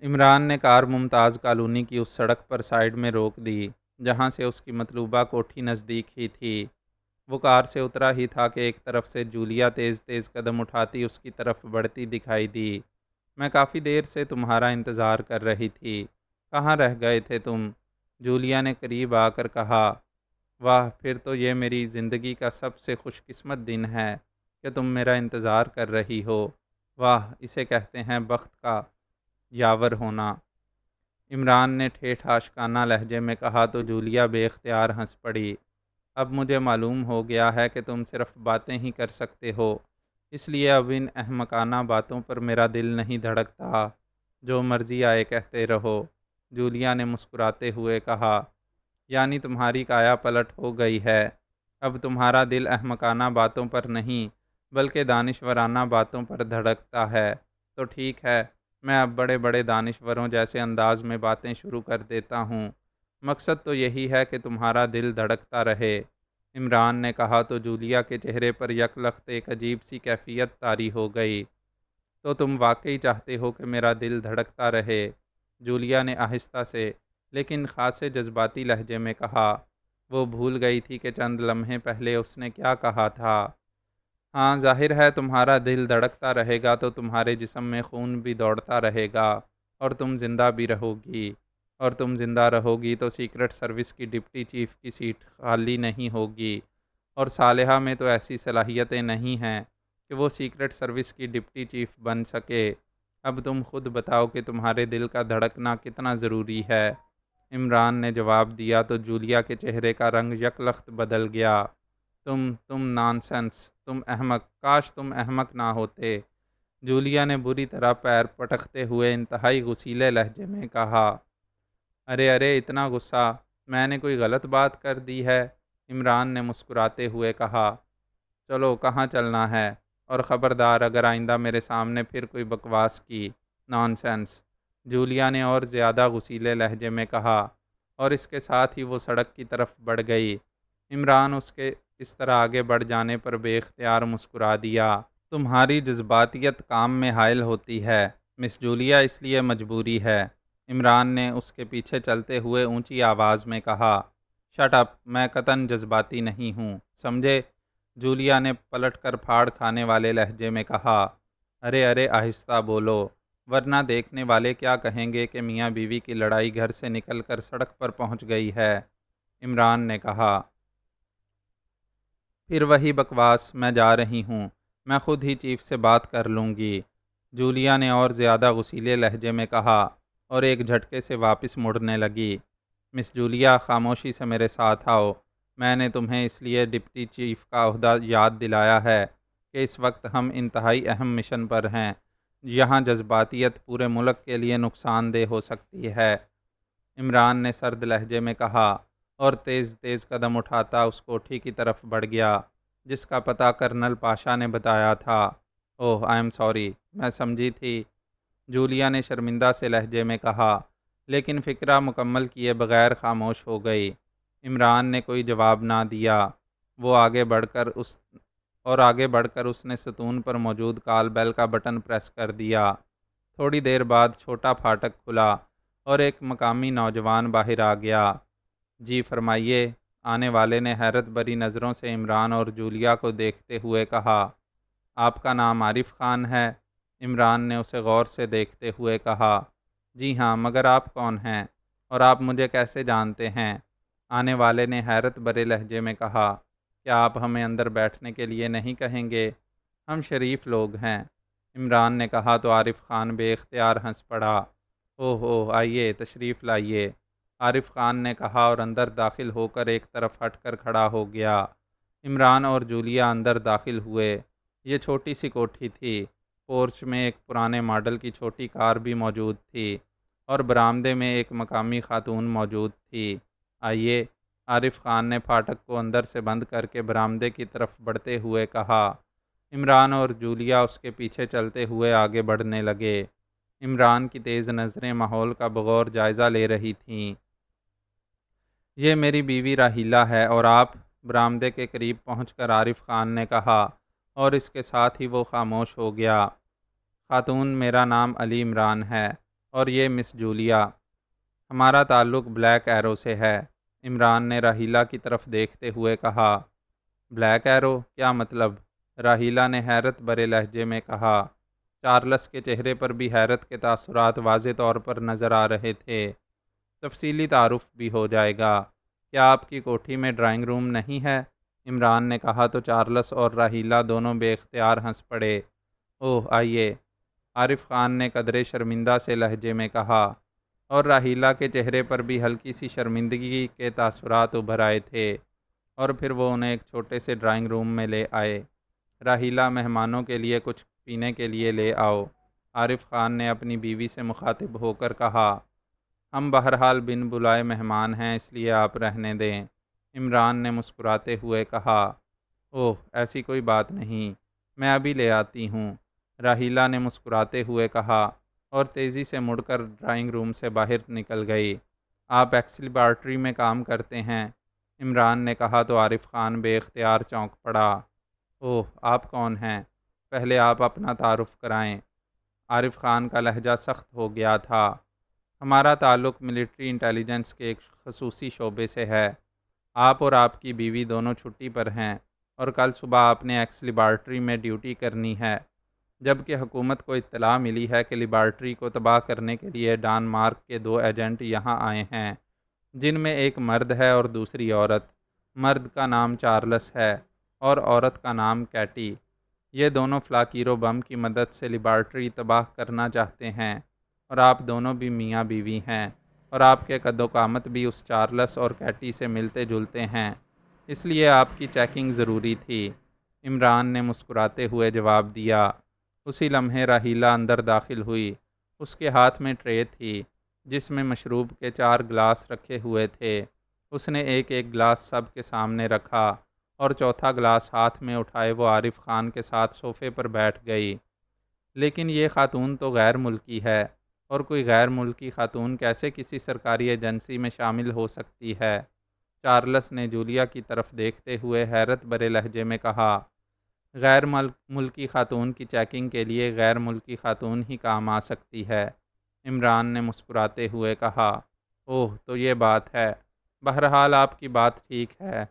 عمران نے کار ممتاز کالونی کی اس سڑک پر سائیڈ میں روک دی جہاں سے اس کی مطلوبہ کوٹھی نزدیک ہی تھی۔ وہ کار سے اترا ہی تھا کہ ایک طرف سے جولیا تیز تیز قدم اٹھاتی اس کی طرف بڑھتی دکھائی دی۔ میں کافی دیر سے تمہارا انتظار کر رہی تھی، کہاں رہ گئے تھے تم؟ جولیا نے قریب آ کر کہا۔ واہ، پھر تو یہ میری زندگی کا سب سے خوش قسمت دن ہے کہ تم میرا انتظار کر رہی ہو، واہ، اسے کہتے ہیں بخت کا یاور ہونا، عمران نے ٹھیٹھ آشکانہ لہجے میں کہا تو جولیا بے اختیار ہنس پڑی۔ اب مجھے معلوم ہو گیا ہے کہ تم صرف باتیں ہی کر سکتے ہو، اس لیے اب ان احمقانہ باتوں پر میرا دل نہیں دھڑکتا، جو مرضی آئے کہتے رہو، جولیا نے مسکراتے ہوئے کہا۔ یعنی تمہاری کایا پلٹ ہو گئی ہے، اب تمہارا دل احمقانہ باتوں پر نہیں بلکہ دانشورانہ باتوں پر دھڑکتا ہے، تو ٹھیک ہے، میں اب بڑے بڑے دانشوروں جیسے انداز میں باتیں شروع کر دیتا ہوں، مقصد تو یہی ہے کہ تمہارا دل دھڑکتا رہے۔ عمران نے کہا تو جولیا کے چہرے پر یک لخت ایک عجیب سی کیفیت طاری ہو گئی۔ تو تم واقعی چاہتے ہو کہ میرا دل دھڑکتا رہے؟ جولیا نے آہستہ سے لیکن خاصے جذباتی لہجے میں کہا۔ وہ بھول گئی تھی کہ چند لمحے پہلے اس نے کیا کہا تھا۔ ہاں، ظاہر ہے تمہارا دل دھڑکتا رہے گا تو تمہارے جسم میں خون بھی دوڑتا رہے گا اور تم زندہ بھی رہو گی، اور تم زندہ رہو گی تو سیکرٹ سروس کی ڈپٹی چیف کی سیٹ خالی نہیں ہوگی، اور صالحہ میں تو ایسی صلاحیتیں نہیں ہیں کہ وہ سیکرٹ سروس کی ڈپٹی چیف بن سکے۔ اب تم خود بتاؤ کہ تمہارے دل کا دھڑکنا کتنا ضروری ہے۔ عمران نے جواب دیا تو جولیا کے چہرے کا رنگ یکلخت بدل گیا۔ تم نانسنس، تم احمق، کاش تم احمق نہ ہوتے۔ جولیا نے بری طرح پیر پٹکتے ہوئے انتہائی غصیلے لہجے میں کہا۔ ارے ارے، اتنا غصہ؟ میں نے کوئی غلط بات کر دی ہے؟ عمران نے مسکراتے ہوئے کہا۔ چلو، کہاں چلنا ہے؟ اور خبردار اگر آئندہ میرے سامنے پھر کوئی بکواس کی۔ نانسنس، جولیا نے اور زیادہ غصیلے لہجے میں کہا، اور اس کے ساتھ ہی وہ سڑک کی طرف بڑھ گئی۔ عمران اس کے اس طرح آگے بڑھ جانے پر بے اختیار مسکرا دیا۔ تمہاری جذباتیت کام میں حائل ہوتی ہے مس جولیا، اس لیے مجبوری ہے۔ عمران نے اس کے پیچھے چلتے ہوئے اونچی آواز میں کہا۔ شٹ اپ، میں قطعاً جذباتی نہیں ہوں، سمجھے؟ جولیا نے پلٹ کر پھاڑ کھانے والے لہجے میں کہا۔ ارے ارے، آہستہ بولو، ورنہ دیکھنے والے کیا کہیں گے کہ میاں بیوی کی لڑائی گھر سے نکل کر سڑک پر پہنچ گئی ہے۔ عمران نے کہا۔ پھر وہی بکواس، میں جا رہی ہوں، میں خود ہی چیف سے بات کر لوں گی، جولیا نے اور زیادہ غصیلے لہجے میں کہا، اور ایک جھٹکے سے واپس مڑنے لگی۔ مس جولیا، خاموشی سے میرے ساتھ آؤ۔ میں نے تمہیں اس لیے ڈپٹی چیف کا عہدہ یاد دلایا ہے کہ اس وقت ہم انتہائی اہم مشن پر ہیں، یہاں جذباتیت پورے ملک کے لیے نقصان دہ ہو سکتی ہے۔ عمران نے سرد لہجے میں کہا، اور تیز تیز قدم اٹھاتا اس کوٹھی کی طرف بڑھ گیا جس کا پتہ کرنل پاشا نے بتایا تھا۔ اوہ، آئی ایم سوری، میں سمجھی تھی، جولیا نے شرمندہ سے لہجے میں کہا، لیکن فکرہ مکمل کیے بغیر خاموش ہو گئی۔ عمران نے کوئی جواب نہ دیا۔ وہ آگے بڑھ کر اس نے ستون پر موجود کال بیل کا بٹن پریس کر دیا۔ تھوڑی دیر بعد چھوٹا پھاٹک کھلا اور ایک مقامی نوجوان باہر آ گیا۔ جی فرمائیے، آنے والے نے حیرت بھری نظروں سے عمران اور جولیا کو دیکھتے ہوئے کہا۔ آپ کا نام عارف خان ہے؟ عمران نے اسے غور سے دیکھتے ہوئے کہا۔ جی ہاں، مگر آپ کون ہیں اور آپ مجھے کیسے جانتے ہیں؟ آنے والے نے حیرت بھرے لہجے میں کہا۔ کیا آپ ہمیں اندر بیٹھنے کے لیے نہیں کہیں گے؟ ہم شریف لوگ ہیں، عمران نے کہا تو عارف خان بے اختیار ہنس پڑا۔ اوہ اوہ، آئیے، تشریف لائیے، عارف خان نے کہا اور اندر داخل ہو کر ایک طرف ہٹ کر کھڑا ہو گیا۔ عمران اور جولیا اندر داخل ہوئے۔ یہ چھوٹی سی کوٹھی تھی۔ پورچ میں ایک پرانے ماڈل کی چھوٹی کار بھی موجود تھی اور برآمدے میں ایک مقامی خاتون موجود تھی۔ آئیے، عارف خان نے پھاٹک کو اندر سے بند کر کے برآمدے کی طرف بڑھتے ہوئے کہا۔ عمران اور جولیا اس کے پیچھے چلتے ہوئے آگے بڑھنے لگے۔ عمران کی تیز نظریں ماحول کا بغور جائزہ لے رہی تھیں۔ یہ میری بیوی راحیلہ ہے اور آپ، برآمدے کے قریب پہنچ کر عارف خان نے کہا، اور اس کے ساتھ ہی وہ خاموش ہو گیا۔ خاتون، میرا نام علی عمران ہے اور یہ مس جولیا۔ ہمارا تعلق بلیک ایرو سے ہے، عمران نے راحیلہ کی طرف دیکھتے ہوئے کہا۔ Black arrow? کیا مطلب؟ راحیلہ نے حیرت بھرے لہجے میں کہا۔ چارلس کے چہرے پر بھی حیرت کے تاثرات واضح طور پر نظر آ رہے تھے۔ تفصیلی تعارف بھی ہو جائے گا۔ کیا آپ کی کوٹھی میں ڈرائنگ روم نہیں ہے؟ عمران نے کہا تو چارلس اور راحیلہ دونوں بے اختیار ہنس پڑے۔ اوہ، آئیے، عارف خان نے قدرے شرمندہ سے لہجے میں کہا، اور راحیلہ کے چہرے پر بھی ہلکی سی شرمندگی کے تاثرات ابھر آئے تھے، اور پھر وہ انہیں ایک چھوٹے سے ڈرائنگ روم میں لے آئے۔ راحیلہ، مہمانوں کے لیے کچھ پینے کے لیے لے آؤ، عارف خان نے اپنی بیوی سے مخاطب ہو کر کہا۔ ہم بہرحال بن بلائے مہمان ہیں، اس لیے آپ رہنے دیں، عمران نے مسکراتے ہوئے کہا۔ اوہ، ایسی کوئی بات نہیں، میں ابھی لے آتی ہوں، راحیلہ نے مسکراتے ہوئے کہا اور تیزی سے مڑ کر ڈرائنگ روم سے باہر نکل گئی۔ آپ ایکس لیبارٹری میں کام کرتے ہیں؟ عمران نے کہا تو عارف خان بے اختیار چونک پڑا۔ اوہ، آپ کون ہیں؟ پہلے آپ اپنا تعارف کرائیں۔ عارف خان کا لہجہ سخت ہو گیا تھا۔ ہمارا تعلق ملٹری انٹیلیجنس کے ایک خصوصی شعبے سے ہے۔ آپ اور آپ کی بیوی دونوں چھٹی پر ہیں اور کل صبح آپ نے ایکس لیبارٹری میں ڈیوٹی کرنی ہے، جبکہ حکومت کو اطلاع ملی ہے کہ لیبارٹری کو تباہ کرنے کے لیے ڈانمارک کے 2 ایجنٹ یہاں آئے ہیں، جن میں ایک مرد ہے اور دوسری عورت۔ مرد کا نام چارلس ہے اور عورت کا نام کیٹی۔ یہ دونوں فلاکیرو بم کی مدد سے لیبارٹری تباہ کرنا چاہتے ہیں، اور آپ دونوں بھی میاں بیوی ہیں، اور آپ کے قد و قامت بھی اس چارلس اور کیٹی سے ملتے جلتے ہیں، اس لیے آپ کی چیکنگ ضروری تھی۔ عمران نے مسکراتے ہوئے جواب دیا۔ اسی لمحے راحیلہ اندر داخل ہوئی۔ اس کے ہاتھ میں ٹرے تھی جس میں مشروب کے 4 گلاس رکھے ہوئے تھے۔ اس نے ایک ایک گلاس سب کے سامنے رکھا اور چوتھا گلاس ہاتھ میں اٹھائے وہ عارف خان کے ساتھ صوفے پر بیٹھ گئی۔ لیکن یہ خاتون تو غیر ملکی ہے، اور کوئی غیر ملکی خاتون کیسے کسی سرکاری ایجنسی میں شامل ہو سکتی ہے؟ چارلس نے جولیا کی طرف دیکھتے ہوئے حیرت بھرے لہجے میں کہا۔ غیر ملکی خاتون کی چیکنگ کے لیے غیر ملکی خاتون ہی کام آ سکتی ہے۔ عمران نے مسکراتے ہوئے کہا۔ اوہ، تو یہ بات ہے۔ بہرحال آپ کی بات ٹھیک ہے۔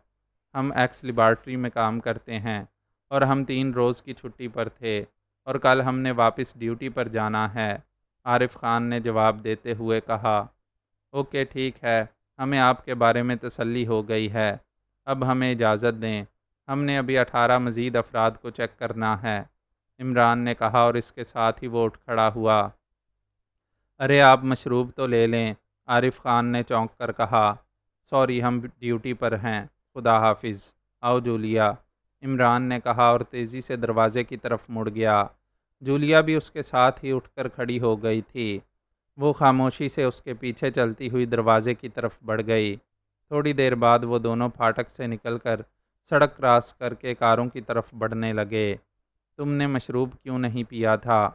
ہم ایکس لیبارٹری میں کام کرتے ہیں اور ہم 3 روز کی چھٹی پر تھے اور کل ہم نے واپس ڈیوٹی پر جانا ہے، عارف خان نے جواب دیتے ہوئے کہا۔ اوکے، ٹھیک ہے، ہمیں آپ کے بارے میں تسلی ہو گئی ہے۔ اب ہمیں اجازت دیں، ہم نے ابھی 18 مزید افراد کو چیک کرنا ہے، عمران نے کہا، اور اس کے ساتھ ہی وہ اٹھ کھڑا ہوا۔ ارے آپ مشروب تو لے لیں، عارف خان نے چونک کر کہا۔ سوری، ہم ڈیوٹی پر ہیں، خدا حافظ۔ آؤ جولیا، عمران نے کہا اور تیزی سے دروازے کی طرف مڑ گیا۔ جولیا بھی اس کے ساتھ ہی اٹھ کر کھڑی ہو گئی تھی۔ وہ خاموشی سے اس کے پیچھے چلتی ہوئی دروازے کی طرف بڑھ گئی۔ تھوڑی دیر بعد وہ دونوں پھاٹک سے نکل کر سڑک کراس کر کے کاروں کی طرف بڑھنے لگے۔ تم نے مشروب کیوں نہیں پیا تھا؟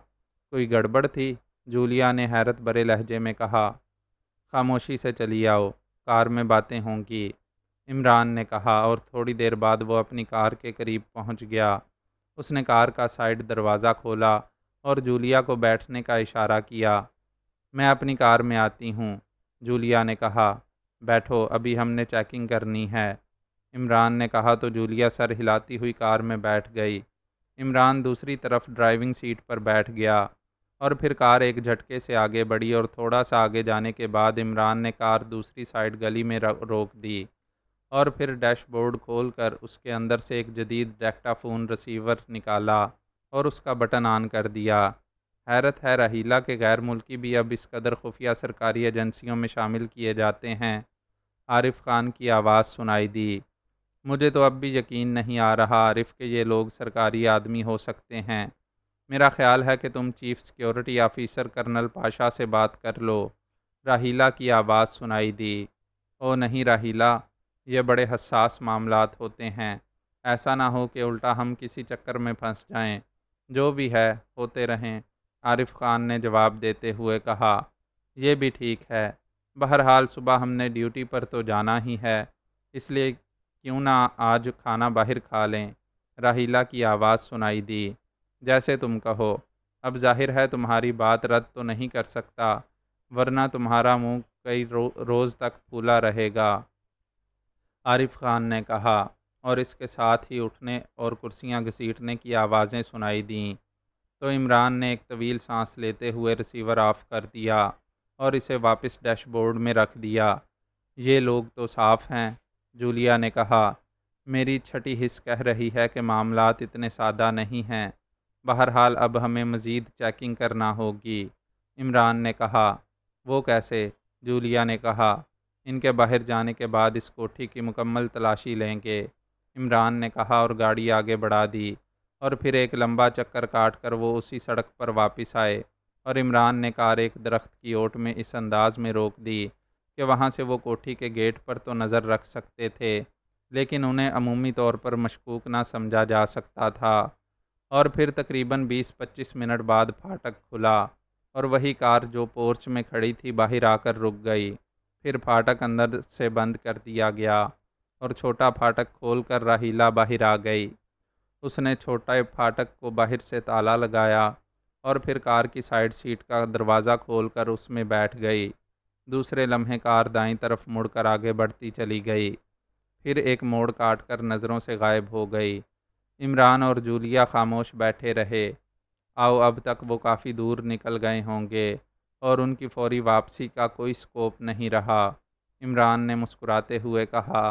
کوئی گڑبڑ تھی؟ جولیا نے حیرت بھرے لہجے میں کہا۔ خاموشی سے چلی آؤ، کار میں باتیں ہوں گی، عمران نے کہا، اور تھوڑی دیر بعد وہ اپنی کار کے قریب پہنچ گیا۔ اس نے کار کا سائیڈ دروازہ کھولا اور جولیا کو بیٹھنے کا اشارہ کیا۔ میں اپنی کار میں آتی ہوں، جولیا نے کہا۔ بیٹھو، ابھی ہم نے چیکنگ کرنی ہے، عمران نے کہا تو جولیا سر ہلاتی ہوئی کار میں بیٹھ گئی۔ عمران دوسری طرف ڈرائیونگ سیٹ پر بیٹھ گیا اور پھر کار ایک جھٹکے سے آگے بڑھی، اور تھوڑا سا آگے جانے کے بعد عمران نے کار دوسری سائیڈ گلی میں روک دی اور پھر ڈیش بورڈ کھول کر اس کے اندر سے ایک جدید ڈیکٹا فون ریسیور نکالا اور اس کا بٹن آن کر دیا۔ حیرت ہے راحیلہ کہ غیر ملکی بھی اب اس قدر خفیہ سرکاری ایجنسیوں میں شامل کیے جاتے ہیں، عارف خان کی آواز سنائی دی۔ مجھے تو اب بھی یقین نہیں آ رہا عارف کہ یہ لوگ سرکاری آدمی ہو سکتے ہیں۔ میرا خیال ہے کہ تم chief security officer colonel Pasha سے بات کر لو، راحیلہ کی آواز سنائی دی۔ او نہیں راحیلہ، یہ بڑے حساس معاملات ہوتے ہیں، ایسا نہ ہو کہ الٹا ہم کسی چکر میں پھنس جائیں۔ جو بھی ہے ہوتے رہیں، عارف خان نے جواب دیتے ہوئے کہا۔ یہ بھی ٹھیک ہے، بہرحال صبح ہم نے ڈیوٹی پر تو جانا ہی ہے، اس لیے کیوں نہ آج کھانا باہر کھا لیں، راحیلہ کی آواز سنائی دی۔ جیسے تم کہو، اب ظاہر ہے تمہاری بات رد تو نہیں کر سکتا، ورنہ تمہارا منہ کئی روز تک پھولا رہے گا، عارف خان نے کہا، اور اس کے ساتھ ہی اٹھنے اور کرسیاں گھسیٹنے کی آوازیں سنائی دیں۔ تو عمران نے ایک طویل سانس لیتے ہوئے ریسیور آف کر دیا اور اسے واپس ڈیش بورڈ میں رکھ دیا۔ یہ لوگ تو صاف ہیں، جولیا نے کہا۔ میری چھٹی حس کہہ رہی ہے کہ معاملات اتنے سادہ نہیں ہیں۔ بہرحال اب ہمیں مزید چیکنگ کرنا ہوگی، عمران نے کہا۔ وہ کیسے؟ جولیا نے کہا۔ ان کے باہر جانے کے بعد اس کوٹھی کی مکمل تلاشی لیں گے، عمران نے کہا اور گاڑی آگے بڑھا دی، اور پھر ایک لمبا چکر کاٹ کر وہ اسی سڑک پر واپس آئے، اور عمران نے کار ایک درخت کی اوٹ میں اس انداز میں روک دی کہ وہاں سے وہ کوٹھی کے گیٹ پر تو نظر رکھ سکتے تھے، لیکن انہیں عمومی طور پر مشکوک نہ سمجھا جا سکتا تھا۔ اور پھر تقریباً 20-25 منٹ بعد پھاٹک کھلا اور وہی کار جو پورچ میں کھڑی تھی باہر آ کر رک گئی، پھر پھاٹک اندر سے بند کر دیا گیا اور چھوٹا پھاٹک کھول کر راہیلہ باہر آ گئی۔ اس نے چھوٹے پھاٹک کو باہر سے تالا لگایا اور پھر کار کی سائیڈ سیٹ کا دروازہ کھول کر اس میں بیٹھ گئی۔ دوسرے لمحے کار دائیں طرف مڑ کر آگے بڑھتی چلی گئی، پھر ایک موڑ کاٹ کر نظروں سے غائب ہو گئی۔ عمران اور جولیا خاموش بیٹھے رہے۔ اب تک وہ کافی دور نکل گئے ہوں گے اور ان کی فوری واپسی کا کوئی سکوپ نہیں رہا۔ عمران نے مسکراتے ہوئے کہا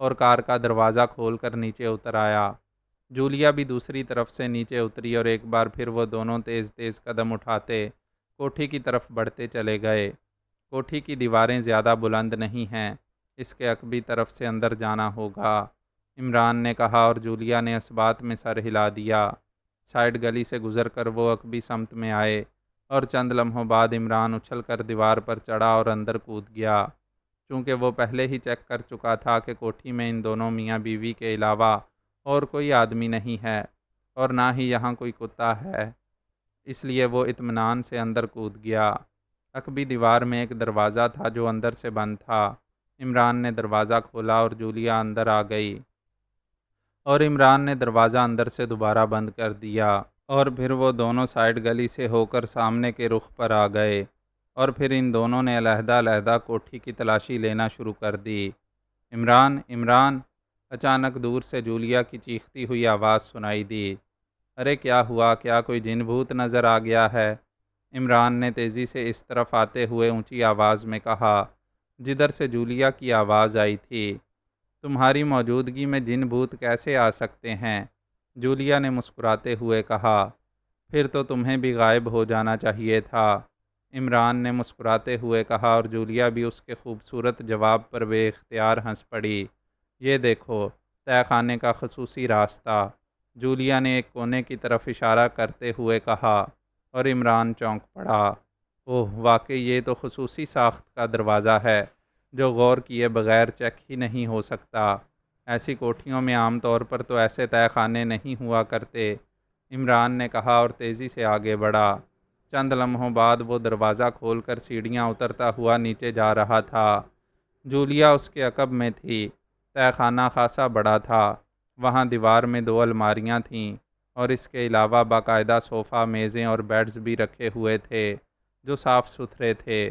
اور کار کا دروازہ کھول کر نیچے اتر آیا۔ جولیا بھی دوسری طرف سے نیچے اتری اور ایک بار پھر وہ دونوں تیز تیز قدم اٹھاتے کوٹھی کی طرف بڑھتے چلے گئے۔ کوٹھی کی دیواریں زیادہ بلند نہیں ہیں، اس کے عقبی طرف سے اندر جانا ہوگا، عمران نے کہا اور جولیا نے اس بات میں سر ہلا دیا۔ سائیڈ گلی سے گزر کر وہ عقبی سمت میں آئے اور چند لمحوں بعد عمران اچھل کر دیوار پر چڑھا اور اندر کود گیا۔ چونکہ وہ پہلے ہی چیک کر چکا تھا کہ کوٹھی میں ان دونوں میاں بیوی کے علاوہ اور کوئی آدمی نہیں ہے اور نہ ہی یہاں کوئی کتا ہے، اس لیے وہ اطمینان سے اندر کود گیا۔ عقبی دیوار میں ایک دروازہ تھا جو اندر سے بند تھا۔ عمران نے دروازہ کھولا اور جولیا اندر آ گئی اور عمران نے دروازہ اندر سے دوبارہ بند کر دیا، اور پھر وہ دونوں سائیڈ گلی سے ہو کر سامنے کے رخ پر آ گئے، اور پھر ان دونوں نے علیحدہ علیحدہ کوٹھی کی تلاشی لینا شروع کر دی۔ عمران، عمران! اچانک دور سے جولیا کی چیختی ہوئی آواز سنائی دی۔ ارے کیا ہوا؟ کیا کوئی جن بھوت نظر آ گیا ہے؟ عمران نے تیزی سے اس طرف آتے ہوئے اونچی آواز میں کہا جدھر سے جولیا کی آواز آئی تھی۔ تمہاری موجودگی میں جن بھوت کیسے آ سکتے ہیں؟ جولیا نے مسکراتے ہوئے کہا۔ پھر تو تمہیں بھی غائب ہو جانا چاہیے تھا، عمران نے مسکراتے ہوئے کہا اور جولیا بھی اس کے خوبصورت جواب پر بے اختیار ہنس پڑی۔ یہ دیکھو، تہہ خانے کا خصوصی راستہ، جولیا نے ایک کونے کی طرف اشارہ کرتے ہوئے کہا اور عمران چونک پڑا۔ اوہ، واقعی یہ تو خصوصی ساخت کا دروازہ ہے جو غور کیے بغیر چیک ہی نہیں ہو سکتا۔ ایسی کوٹھیوں میں عام طور پر تو ایسے تہہ خانے نہیں ہوا کرتے، عمران نے کہا اور تیزی سے آگے بڑھا۔ چند لمحوں بعد وہ دروازہ کھول کر سیڑھیاں اترتا ہوا نیچے جا رہا تھا۔ جولیا اس کے عقب میں تھی۔ تہہ خانہ خاصا بڑا تھا، وہاں دیوار میں 2 الماریاں تھیں اور اس کے علاوہ باقاعدہ صوفہ، میزیں اور بیڈز بھی رکھے ہوئے تھے جو صاف ستھرے تھے۔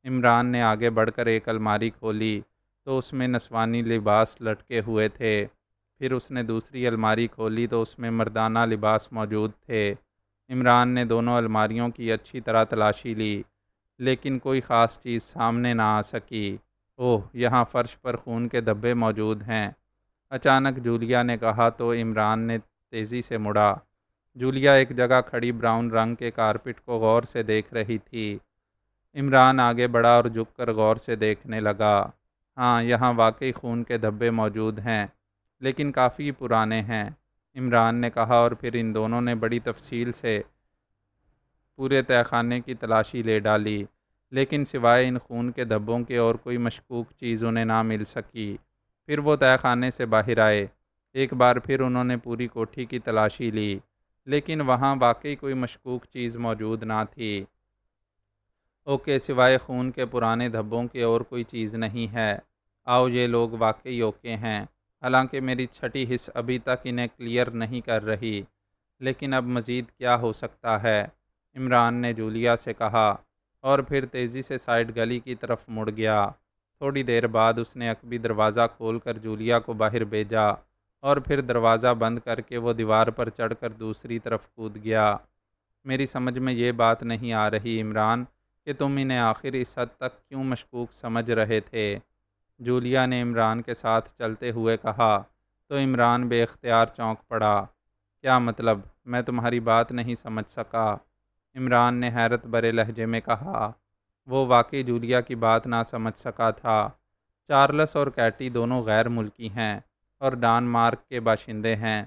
عمران نے آگے بڑھ کر ایک الماری کھولی تو اس میں نسوانی لباس لٹکے ہوئے تھے، پھر اس نے دوسری الماری کھولی تو اس میں مردانہ لباس موجود تھے۔ عمران نے دونوں الماریوں کی اچھی طرح تلاشی لی، لیکن کوئی خاص چیز سامنے نہ آ سکی۔ اوہ، یہاں فرش پر خون کے دھبے موجود ہیں، اچانک جولیا نے کہا تو عمران نے تیزی سے مڑا۔ جولیا ایک جگہ کھڑی براؤن رنگ کے کارپٹ کو غور سے دیکھ رہی تھی۔ عمران آگے بڑھا اور جھک کر غور سے دیکھنے لگا۔ ہاں، یہاں واقعی خون کے دھبے موجود ہیں، لیکن کافی پرانے ہیں، عمران نے کہا اور پھر ان دونوں نے بڑی تفصیل سے پورے تہہ خانے کی تلاشی لے ڈالی، لیکن سوائے ان خون کے دھبوں کے اور کوئی مشکوک چیز انہیں نہ مل سکی۔ پھر وہ تہہ خانے سے باہر آئے۔ ایک بار پھر انہوں نے پوری کوٹھی کی تلاشی لی، لیکن وہاں واقعی کوئی مشکوک چیز موجود نہ تھی۔ اوکے، سوائے خون کے پرانے دھبوں کے اور کوئی چیز نہیں ہے۔ آؤ، یہ لوگ واقعی اوکے ہیں، حالانکہ میری چھٹی حس ابھی تک انہیں کلیئر نہیں کر رہی، لیکن اب مزید کیا ہو سکتا ہے، عمران نے جولیا سے کہا اور پھر تیزی سے سائیڈ گلی کی طرف مڑ گیا۔ تھوڑی دیر بعد اس نے عقبی دروازہ کھول کر جولیا کو باہر بھیجا اور پھر دروازہ بند کر کے وہ دیوار پر چڑھ کر دوسری طرف کود گیا۔ میری سمجھ میں یہ بات نہیں آ رہی عمران کہ تم انہیں آخر اس حد تک کیوں مشکوک سمجھ رہے تھے، جولیا نے عمران کے ساتھ چلتے ہوئے کہا تو عمران بے اختیار چونک پڑا۔ کیا مطلب؟ میں تمہاری بات نہیں سمجھ سکا، عمران نے حیرت بھرے لہجے میں کہا۔ وہ واقعی جولیا کی بات نہ سمجھ سکا تھا۔ چارلس اور کیٹی دونوں غیر ملکی ہیں اور ڈانمارک کے باشندے ہیں،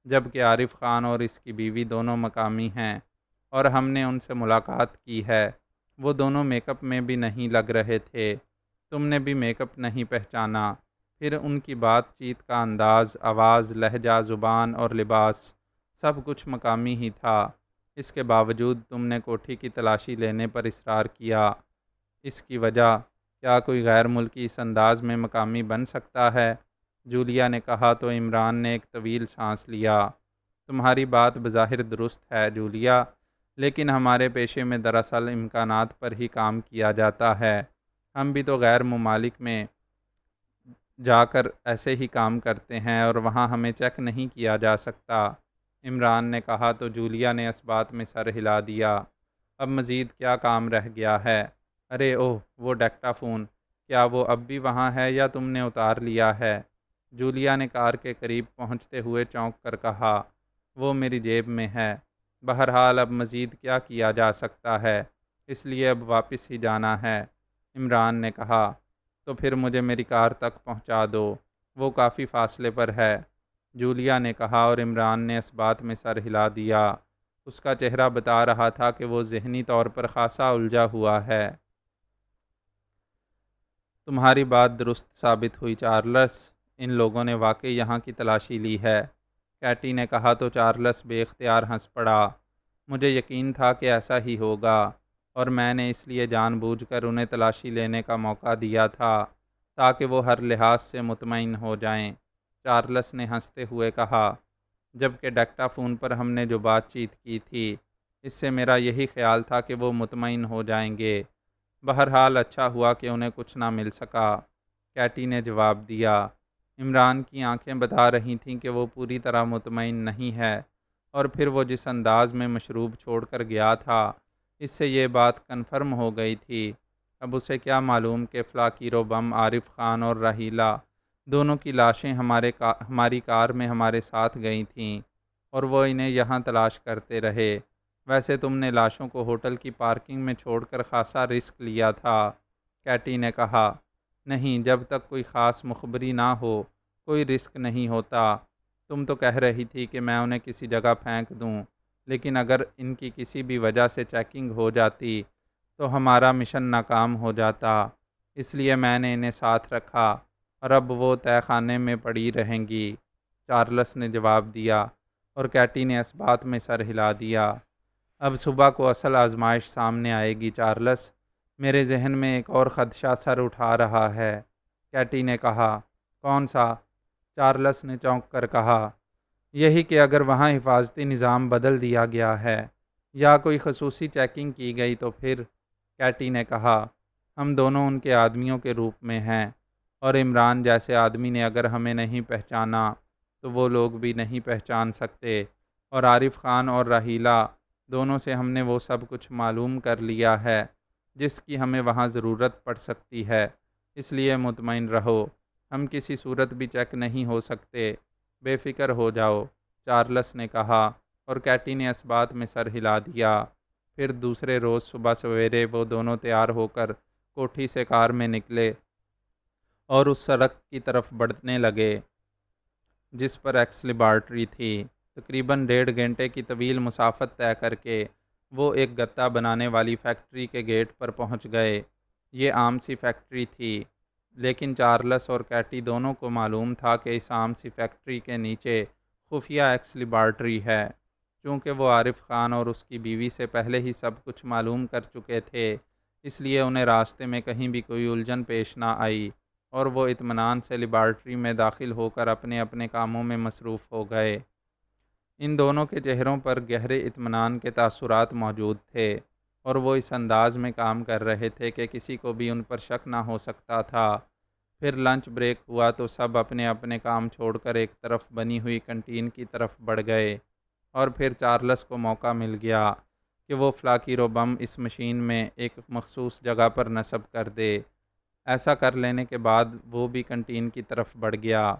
جبکہ عارف خان اور اس کی بیوی دونوں مقامی ہیں اور ہم نے ان سے ملاقات کی ہے۔ وہ دونوں میک اپ میں بھی نہیں لگ رہے تھے، تم نے بھی میک اپ نہیں پہچانا۔ پھر ان کی بات چیت کا انداز، آواز، لہجہ، زبان اور لباس سب کچھ مقامی ہی تھا۔ اس کے باوجود تم نے کوٹھی کی تلاشی لینے پر اصرار کیا، اس کی وجہ؟ کیا کوئی غیر ملکی اس انداز میں مقامی بن سکتا ہے؟ جولیا نے کہا تو عمران نے ایک طویل سانس لیا۔ تمہاری بات بظاہر درست ہے جولیا، لیکن ہمارے پیشے میں دراصل امکانات پر ہی کام کیا جاتا ہے۔ ہم بھی تو غیر ممالک میں جا کر ایسے ہی کام کرتے ہیں اور وہاں ہمیں چیک نہیں کیا جا سکتا۔ عمران نے کہا تو جولیا نے اس بات میں سر ہلا دیا۔ اب مزید کیا کام رہ گیا ہے؟ ارے اوہ، وہ ڈیکٹا فون، کیا وہ اب بھی وہاں ہے یا تم نے اتار لیا ہے؟ جولیا نے کار کے قریب پہنچتے ہوئے چونک کر کہا، وہ میری جیب میں ہے۔ بہرحال اب مزید کیا کیا جا سکتا ہے، اس لیے اب واپس ہی جانا ہے۔ عمران نے کہا، تو پھر مجھے میری کار تک پہنچا دو، وہ کافی فاصلے پر ہے۔ جولیا نے کہا اور عمران نے اس بات میں سر ہلا دیا۔ اس کا چہرہ بتا رہا تھا کہ وہ ذہنی طور پر خاصا الجھا ہوا ہے۔ تمہاری بات درست ثابت ہوئی چارلس، ان لوگوں نے واقعی یہاں کی تلاشی لی ہے۔ کیٹی نے کہا تو چارلس بے اختیار ہنس پڑا۔ مجھے یقین تھا کہ ایسا ہی ہوگا، اور میں نے اس لیے جان بوجھ کر انہیں تلاشی لینے کا موقع دیا تھا تاکہ وہ ہر لحاظ سے مطمئن ہو جائیں۔ چارلس نے ہنستے ہوئے کہا، جبکہ ڈیکٹا فون پر ہم نے جو بات چیت کی تھی، اس سے میرا یہی خیال تھا کہ وہ مطمئن ہو جائیں گے۔ بہرحال اچھا ہوا کہ انہیں کچھ نہ مل سکا، کیٹی نے جواب دیا۔ عمران کی آنکھیں بتا رہی تھیں کہ وہ پوری طرح مطمئن نہیں ہے، اور پھر وہ جس انداز میں مشروب چھوڑ کر گیا تھا، اس سے یہ بات کنفرم ہو گئی تھی۔ اب اسے کیا معلوم کہ فلاکیرو بم، عارف خان اور راحیلہ دونوں کی لاشیں ہماری کار میں ہمارے ساتھ گئی تھیں، اور وہ انہیں یہاں تلاش کرتے رہے۔ ویسے تم نے لاشوں کو ہوٹل کی پارکنگ میں چھوڑ کر خاصا رسک لیا تھا، کیٹی نے کہا۔ نہیں، جب تک کوئی خاص مخبری نہ ہو کوئی رسک نہیں ہوتا۔ تم تو کہہ رہی تھی کہ میں انہیں کسی جگہ پھینک دوں، لیکن اگر ان کی کسی بھی وجہ سے چیکنگ ہو جاتی تو ہمارا مشن ناکام ہو جاتا، اس لیے میں نے انہیں ساتھ رکھا، اور اب وہ تہہ خانے میں پڑی رہیں گی، چارلس نے جواب دیا، اور کیٹی نے اس بات میں سر ہلا دیا۔ اب صبح کو اصل آزمائش سامنے آئے گی چارلس، میرے ذہن میں ایک اور خدشہ سر اٹھا رہا ہے، کیٹی نے کہا۔ کون سا؟ چارلس نے چونک کر کہا۔ یہی کہ اگر وہاں حفاظتی نظام بدل دیا گیا ہے یا کوئی خصوصی چیکنگ کی گئی تو پھر، کیٹی نے کہا، ہم دونوں ان کے آدمیوں کے روپ میں ہیں، اور عمران جیسے آدمی نے اگر ہمیں نہیں پہچانا تو وہ لوگ بھی نہیں پہچان سکتے، اور عارف خان اور راحیلہ دونوں سے ہم نے وہ سب کچھ معلوم کر لیا ہے جس کی ہمیں وہاں ضرورت پڑ سکتی ہے، اس لیے مطمئن رہو، ہم کسی صورت بھی چیک نہیں ہو سکتے، بے فکر ہو جاؤ، چارلس نے کہا، اور کیٹی نے اس بات میں سر ہلا دیا۔ پھر دوسرے روز صبح سویرے وہ دونوں تیار ہو کر کوٹھی سے کار میں نکلے اور اس سڑک کی طرف بڑھنے لگے جس پر ایکس لیبارٹری تھی۔ تقریباً 1.5 گھنٹے کی طویل مسافت طے کر کے وہ ایک گتا بنانے والی فیکٹری کے گیٹ پر پہنچ گئے۔ یہ عام سی فیکٹری تھی، لیکن چارلس اور کیٹی دونوں کو معلوم تھا کہ اس عام سی فیکٹری کے نیچے خفیہ ایکس لیبارٹری ہے۔ چونکہ وہ عارف خان اور اس کی بیوی سے پہلے ہی سب کچھ معلوم کر چکے تھے، اس لیے انہیں راستے میں کہیں بھی کوئی الجھن پیش نہ آئی، اور وہ اطمینان سے لیبارٹری میں داخل ہو کر اپنے اپنے کاموں میں مصروف ہو گئے۔ ان دونوں کے چہروں پر گہرے اطمینان کے تاثرات موجود تھے، اور وہ اس انداز میں کام کر رہے تھے کہ کسی کو بھی ان پر شک نہ ہو سکتا تھا۔ پھر لنچ بریک ہوا تو سب اپنے اپنے کام چھوڑ کر ایک طرف بنی ہوئی کنٹین کی طرف بڑھ گئے، اور پھر چارلس کو موقع مل گیا کہ وہ فلاکیرو بم اس مشین میں ایک مخصوص جگہ پر نصب کر دے۔ ایسا کر لینے کے بعد وہ بھی کنٹین کی طرف بڑھ گیا۔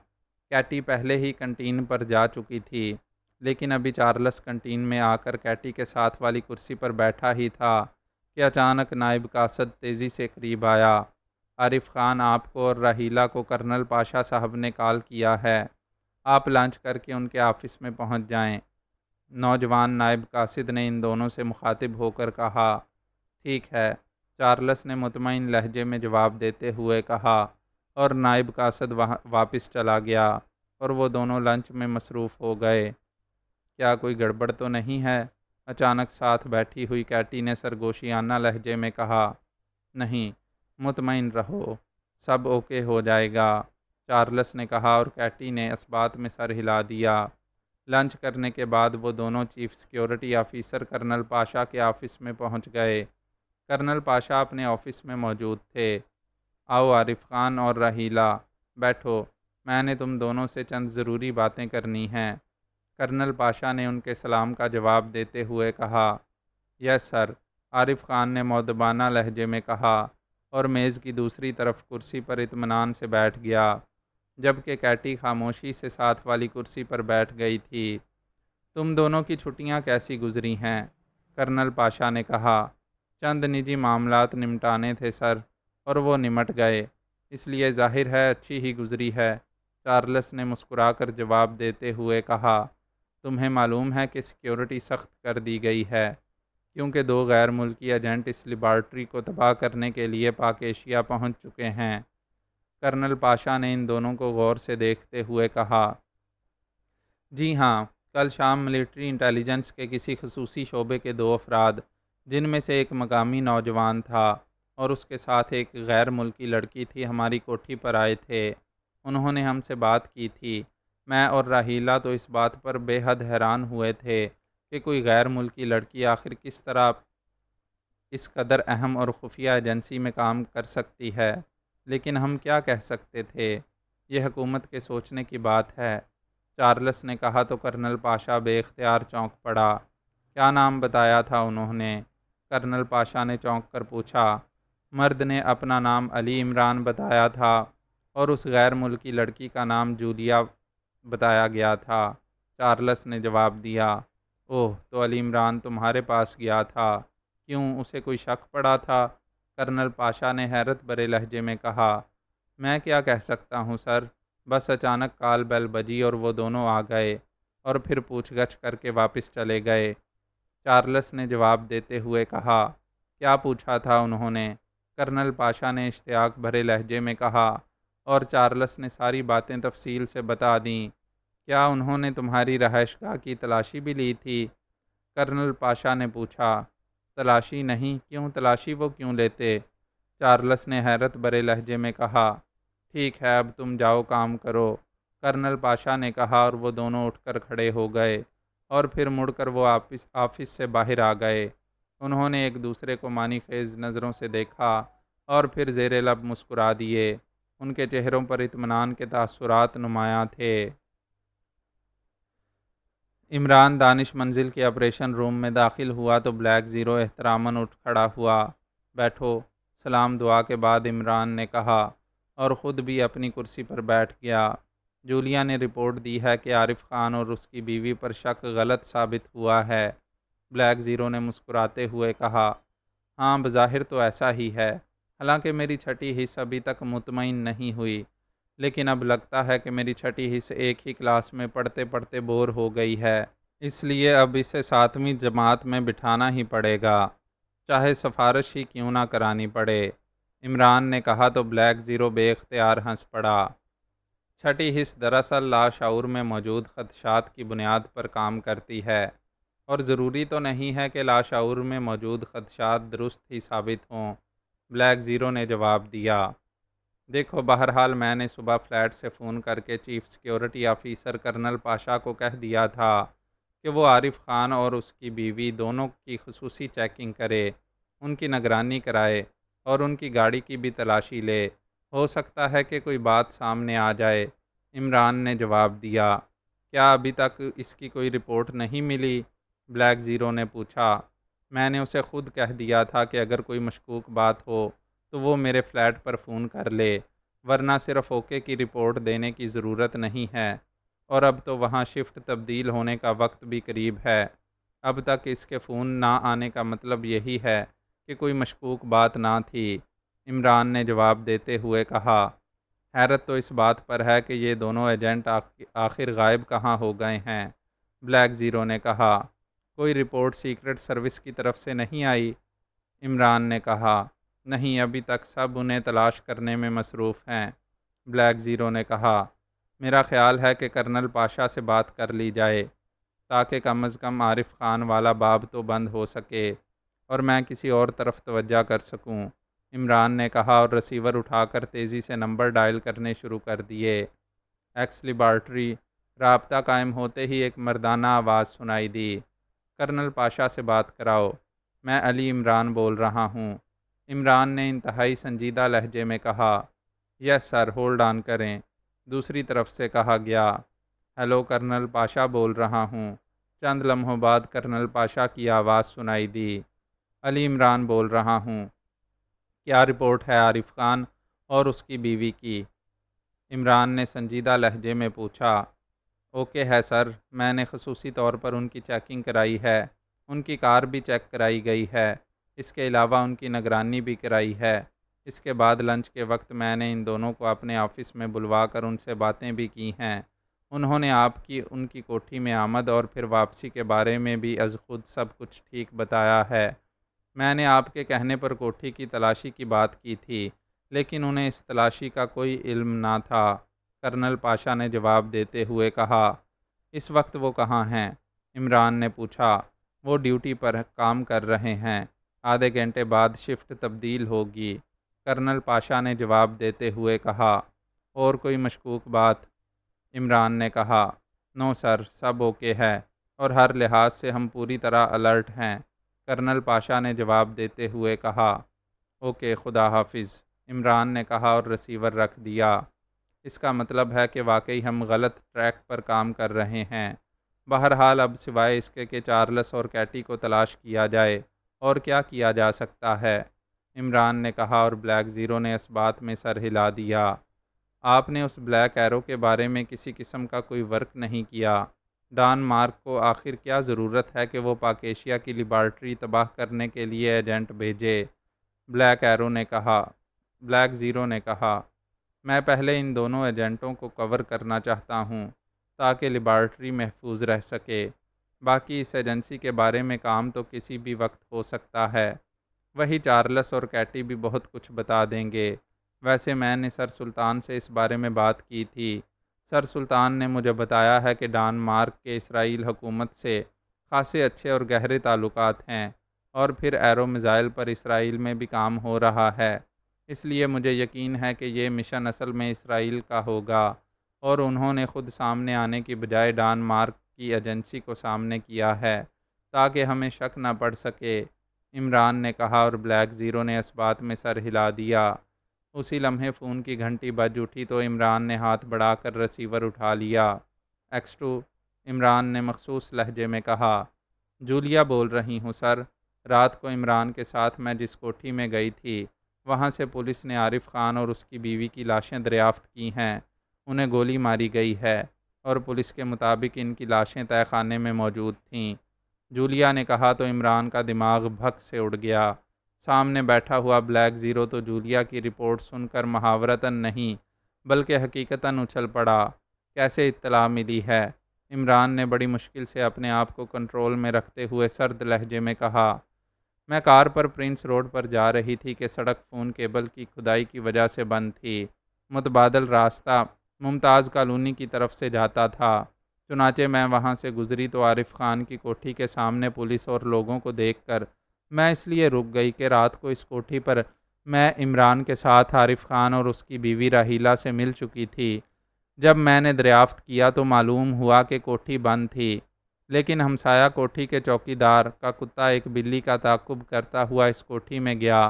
کیٹی پہلے ہی کنٹین پر جا چکی تھی، لیکن ابھی چارلس کنٹین میں آ کر کیٹی کے ساتھ والی کرسی پر بیٹھا ہی تھا کہ اچانک نائب قاصد تیزی سے قریب آیا۔ عارف خان، آپ کو اور راحیلہ کو کرنل پاشا صاحب نے کال کیا ہے، آپ لنچ کر کے ان کے آفس میں پہنچ جائیں۔ نوجوان نائب قاصد نے ان دونوں سے مخاطب ہو کر کہا۔ ٹھیک ہے، چارلس نے مطمئن لہجے میں جواب دیتے ہوئے کہا، اور نائب قاصد واپس چلا گیا، اور وہ دونوں لنچ میں مصروف ہو گئے۔ کیا کوئی گڑبڑ تو نہیں ہے؟ اچانک ساتھ بیٹھی ہوئی کیٹی نے سرگوشیانہ لہجے میں کہا۔ نہیں، مطمئن رہو، سب اوکے ہو جائے گا، چارلس نے کہا اور کیٹی نے اس بات میں سر ہلا دیا۔ لنچ کرنے کے بعد وہ دونوں chief security officer colonel Pasha کے آفس میں پہنچ گئے۔ کرنل پاشا اپنے آفس میں موجود تھے۔ آؤ عارف خان اور راہیلہ، بیٹھو، میں نے تم دونوں سے چند ضروری باتیں کرنی ہیں۔ کرنل پاشا نے ان کے سلام کا جواب دیتے ہوئے کہا، یس سر، عارف خان نے مؤدبانہ لہجے میں کہا اور میز کی دوسری طرف کرسی پر اطمینان سے بیٹھ گیا، جبکہ کیٹی خاموشی سے ساتھ والی کرسی پر بیٹھ گئی تھی۔ تم دونوں کی چھٹیاں کیسی گزری ہیں؟ کرنل پاشا نے کہا۔ چند نجی معاملات نمٹانے تھے سر، اور وہ نمٹ گئے، اس لیے ظاہر ہے اچھی ہی گزری ہے، چارلس نے مسکرا کر جواب دیتے ہوئے کہا۔ تمہیں معلوم ہے کہ سیکیورٹی سخت کر دی گئی ہے، کیونکہ 2 غیر ملکی ایجنٹ اس لیبارٹری کو تباہ کرنے کے لیے پاک ایشیا پہنچ چکے ہیں۔ کرنل پاشا نے ان دونوں کو غور سے دیکھتے ہوئے کہا، جی ہاں، کل شام ملٹری انٹیلیجنس کے کسی خصوصی شعبے کے 2 افراد، جن میں سے ایک مقامی نوجوان تھا اور اس کے ساتھ ایک غیر ملکی لڑکی تھی، ہماری کوٹھی پر آئے تھے۔ انہوں نے ہم سے بات کی تھی۔ میں اور راہیلہ تو اس بات پر بے حد حیران ہوئے تھے کہ کوئی غیر ملکی لڑکی آخر کس طرح اس قدر اہم اور خفیہ ایجنسی میں کام کر سکتی ہے، لیکن ہم کیا کہہ سکتے تھے، یہ حکومت کے سوچنے کی بات ہے۔ چارلس نے کہا تو کرنل پاشا بے اختیار چونک پڑا۔ کیا نام بتایا تھا انہوں نے؟ کرنل پاشا نے چونک کر پوچھا۔ مرد نے اپنا نام علی عمران بتایا تھا اور اس غیر ملکی لڑکی کا نام جولیا بتایا گیا تھا، چارلس نے جواب دیا۔ اوہ، تو علی عمران تمہارے پاس گیا تھا، کیوں، اسے کوئی شک پڑا تھا؟ کرنل پاشا نے حیرت بھرے لہجے میں کہا۔ میں کیا کہہ سکتا ہوں سر، بس اچانک کال بیل بجی اور وہ دونوں آ گئے اور پھر پوچھ گچھ کر کے واپس چلے گئے، چارلس نے جواب دیتے ہوئے کہا۔ کیا پوچھا تھا انہوں نے؟ کرنل پاشا نے اشتیاق بھرے لہجے میں کہا، اور چارلس نے ساری باتیں تفصیل سے بتا دیں۔ کیا انہوں نے تمہاری رہائش گاہ کی تلاشی بھی لی تھی؟ کرنل پاشا نے پوچھا۔ تلاشی نہیں، کیوں تلاشی وہ کیوں لیتے؟ چارلس نے حیرت بھرے لہجے میں کہا۔ ٹھیک ہے، اب تم جاؤ کام کرو، کرنل پاشا نے کہا، اور وہ دونوں اٹھ کر کھڑے ہو گئے اور پھر مڑ کر وہ آفس سے باہر آ گئے۔ انہوں نے ایک دوسرے کو معنی خیز نظروں سے دیکھا اور پھر زیر لب مسکرا دیے۔ ان کے چہروں پر اطمینان کے تاثرات نمایاں تھے۔ عمران دانش منزل کے آپریشن روم میں داخل ہوا تو بلیک زیرو احتراماً اٹھ کھڑا ہوا۔ بیٹھو، سلام دعا کے بعد عمران نے کہا اور خود بھی اپنی کرسی پر بیٹھ گیا۔ جولیا نے رپورٹ دی ہے کہ عارف خان اور اس کی بیوی پر شک غلط ثابت ہوا ہے، بلیک زیرو نے مسکراتے ہوئے کہا۔ ہاں، بظاہر تو ایسا ہی ہے، حالانکہ میری چھٹی حص ابھی تک مطمئن نہیں ہوئی، لیکن اب لگتا ہے کہ میری چھٹی حص ایک ہی کلاس میں پڑھتے پڑھتے بور ہو گئی ہے، اس لیے اب اسے 7ویں جماعت میں بٹھانا ہی پڑے گا، چاہے سفارش ہی کیوں نہ کرانی پڑے، عمران نے کہا تو بلیک زیرو بے اختیار ہنس پڑا۔ چھٹی حص دراصل لاشعور میں موجود خدشات کی بنیاد پر کام کرتی ہے، اور ضروری تو نہیں ہے کہ لاشعور میں موجود خدشات درست ہی ثابت ہوں، بلیک زیرو نے جواب دیا۔ دیکھو، بہرحال میں نے صبح فلیٹ سے فون کر کے chief security officer colonel Pasha کو کہہ دیا تھا کہ وہ عارف خان اور اس کی بیوی دونوں کی خصوصی چیکنگ کرے، ان کی نگرانی کرائے اور ان کی گاڑی کی بھی تلاشی لے، ہو سکتا ہے کہ کوئی بات سامنے آ جائے، عمران نے جواب دیا۔ کیا ابھی تک اس کی کوئی رپورٹ نہیں ملی؟ بلیک زیرو نے پوچھا۔ میں نے اسے خود کہہ دیا تھا کہ اگر کوئی مشکوک بات ہو تو وہ میرے فلیٹ پر فون کر لے، ورنہ صرف اوکے کی رپورٹ دینے کی ضرورت نہیں ہے، اور اب تو وہاں شفٹ تبدیل ہونے کا وقت بھی قریب ہے۔ اب تک اس کے فون نہ آنے کا مطلب یہی ہے کہ کوئی مشکوک بات نہ تھی، عمران نے جواب دیتے ہوئے کہا۔ حیرت تو اس بات پر ہے کہ یہ دونوں ایجنٹ آخر غائب کہاں ہو گئے ہیں، بلیک زیرو نے کہا۔ کوئی رپورٹ سیکرٹ سروس کی طرف سے نہیں آئی؟ عمران نے کہا۔ نہیں، ابھی تک سب انہیں تلاش کرنے میں مصروف ہیں، بلیک زیرو نے کہا۔ میرا خیال ہے کہ کرنل پاشا سے بات کر لی جائے، تاکہ کم از کم عارف خان والا باب تو بند ہو سکے اور میں کسی اور طرف توجہ کر سکوں، عمران نے کہا اور رسیور اٹھا کر تیزی سے نمبر ڈائل کرنے شروع کر دیے۔ X laboratory. رابطہ قائم ہوتے ہی ایک مردانہ آواز سنائی دی۔ کرنل پاشا سے بات کراؤ، میں علی عمران بول رہا ہوں۔ عمران نے انتہائی سنجیدہ لہجے میں کہا، یس سر، ہولڈ آن کریں۔ دوسری طرف سے کہا گیا، ہیلو کرنل پاشا بول رہا ہوں۔ چند لمحوں بعد کرنل پاشا کی آواز سنائی دی، علی عمران بول رہا ہوں۔ کیا رپورٹ ہے عارف خان اور اس کی بیوی کی؟ عمران نے سنجیدہ لہجے میں پوچھا۔ اوکے ہے سر، میں نے خصوصی طور پر ان کی چیکنگ کرائی ہے، ان کی کار بھی چیک کرائی گئی ہے، اس کے علاوہ ان کی نگرانی بھی کرائی ہے۔ اس کے بعد لنچ کے وقت میں نے ان دونوں کو اپنے آفس میں بلوا کر ان سے باتیں بھی کی ہیں۔ انہوں نے آپ کی ان کی کوٹھی میں آمد اور پھر واپسی کے بارے میں بھی از خود سب کچھ ٹھیک بتایا ہے۔ میں نے آپ کے کہنے پر کوٹھی کی تلاشی کی بات کی تھی، لیکن انہیں اس تلاشی کا کوئی علم نہ تھا، کرنل پاشا نے جواب دیتے ہوئے کہا۔ اس وقت وہ کہاں ہیں؟ عمران نے پوچھا۔ وہ ڈیوٹی پر کام کر رہے ہیں، آدھے گھنٹے بعد شفٹ تبدیل ہوگی، کرنل پاشا نے جواب دیتے ہوئے کہا۔ اور کوئی مشکوک بات؟ عمران نے کہا، نو سر، سب اوکے ہے اور ہر لحاظ سے ہم پوری طرح الرٹ ہیں، کرنل پاشا نے جواب دیتے ہوئے کہا۔ اوکے، خدا حافظ، عمران نے کہا اور ریسیور رکھ دیا۔ اس کا مطلب ہے کہ واقعی ہم غلط ٹریک پر کام کر رہے ہیں۔ بہرحال اب سوائے اس کے کہ چارلس اور کیٹی کو تلاش کیا جائے، اور کیا کیا جا سکتا ہے؟ عمران نے کہا اور بلیک زیرو نے اس بات میں سر ہلا دیا۔ آپ نے اس بلیک ایرو کے بارے میں کسی قسم کا کوئی ورک نہیں کیا؟ ڈان مارک کو آخر کیا ضرورت ہے کہ وہ پاک ایشیا کی لیبارٹری تباہ کرنے کے لیے ایجنٹ بھیجے؟ بلیک ایرو نے کہا۔ بلیک زیرو نے کہا، میں پہلے ان دونوں ایجنٹوں کو کور کرنا چاہتا ہوں تاکہ لیبارٹری محفوظ رہ سکے۔ باقی اس ایجنسی کے بارے میں کام تو کسی بھی وقت ہو سکتا ہے، وہی چارلس اور کیٹی بھی بہت کچھ بتا دیں گے۔ ویسے میں نے سر سلطان سے اس بارے میں بات کی تھی۔ سر سلطان نے مجھے بتایا ہے کہ ڈان مارک کے اسرائیل حکومت سے خاصے اچھے اور گہرے تعلقات ہیں، اور پھر ایرو میزائل پر اسرائیل میں بھی کام ہو رہا ہے۔ اس لیے مجھے یقین ہے کہ یہ مشن اصل میں اسرائیل کا ہوگا، اور انہوں نے خود سامنے آنے کی بجائے ڈان مارک کی ایجنسی کو سامنے کیا ہے تاکہ ہمیں شک نہ پڑ سکے، عمران نے کہا اور بلیک زیرو نے اس بات میں سر ہلا دیا۔ اسی لمحے فون کی گھنٹی بج اٹھی تو عمران نے ہاتھ بڑھا کر ریسیور اٹھا لیا۔ ایکس 2، عمران نے مخصوص لہجے میں کہا۔ جولیا بول رہی ہوں سر، رات کو عمران کے ساتھ میں جس کوٹھی میں گئی تھی، وہاں سے پولیس نے عارف خان اور اس کی بیوی کی لاشیں دریافت کی ہیں۔ انہیں گولی ماری گئی ہے، اور پولیس کے مطابق ان کی لاشیں تہہ خانے میں موجود تھیں۔ جولیا نے کہا تو عمران کا دماغ بھک سے اڑ گیا۔ سامنے بیٹھا ہوا بلیک زیرو تو جولیا کی رپورٹ سن کر محاورتاً نہیں بلکہ حقیقتاً اچھل پڑا۔ کیسے اطلاع ملی ہے؟ عمران نے بڑی مشکل سے اپنے آپ کو کنٹرول میں رکھتے ہوئے سرد لہجے میں کہا، میں کار پر پرنس روڈ پر جا رہی تھی کہ سڑک فون کیبل کی کھدائی کی وجہ سے بند تھی۔ متبادل راستہ ممتاز کالونی کی طرف سے جاتا تھا، چنانچہ میں وہاں سے گزری تو عارف خان کی کوٹھی کے سامنے پولیس اور لوگوں کو دیکھ کر میں اس لیے رک گئی کہ رات کو اس کوٹھی پر میں عمران کے ساتھ عارف خان اور اس کی بیوی راحیلہ سے مل چکی تھی۔ جب میں نے دریافت کیا تو معلوم ہوا کہ کوٹھی بند تھی، لیکن ہمسایہ کوٹھی کے چوکیدار کا کتا ایک بلی کا تعاقب کرتا ہوا اس کوٹھی میں گیا،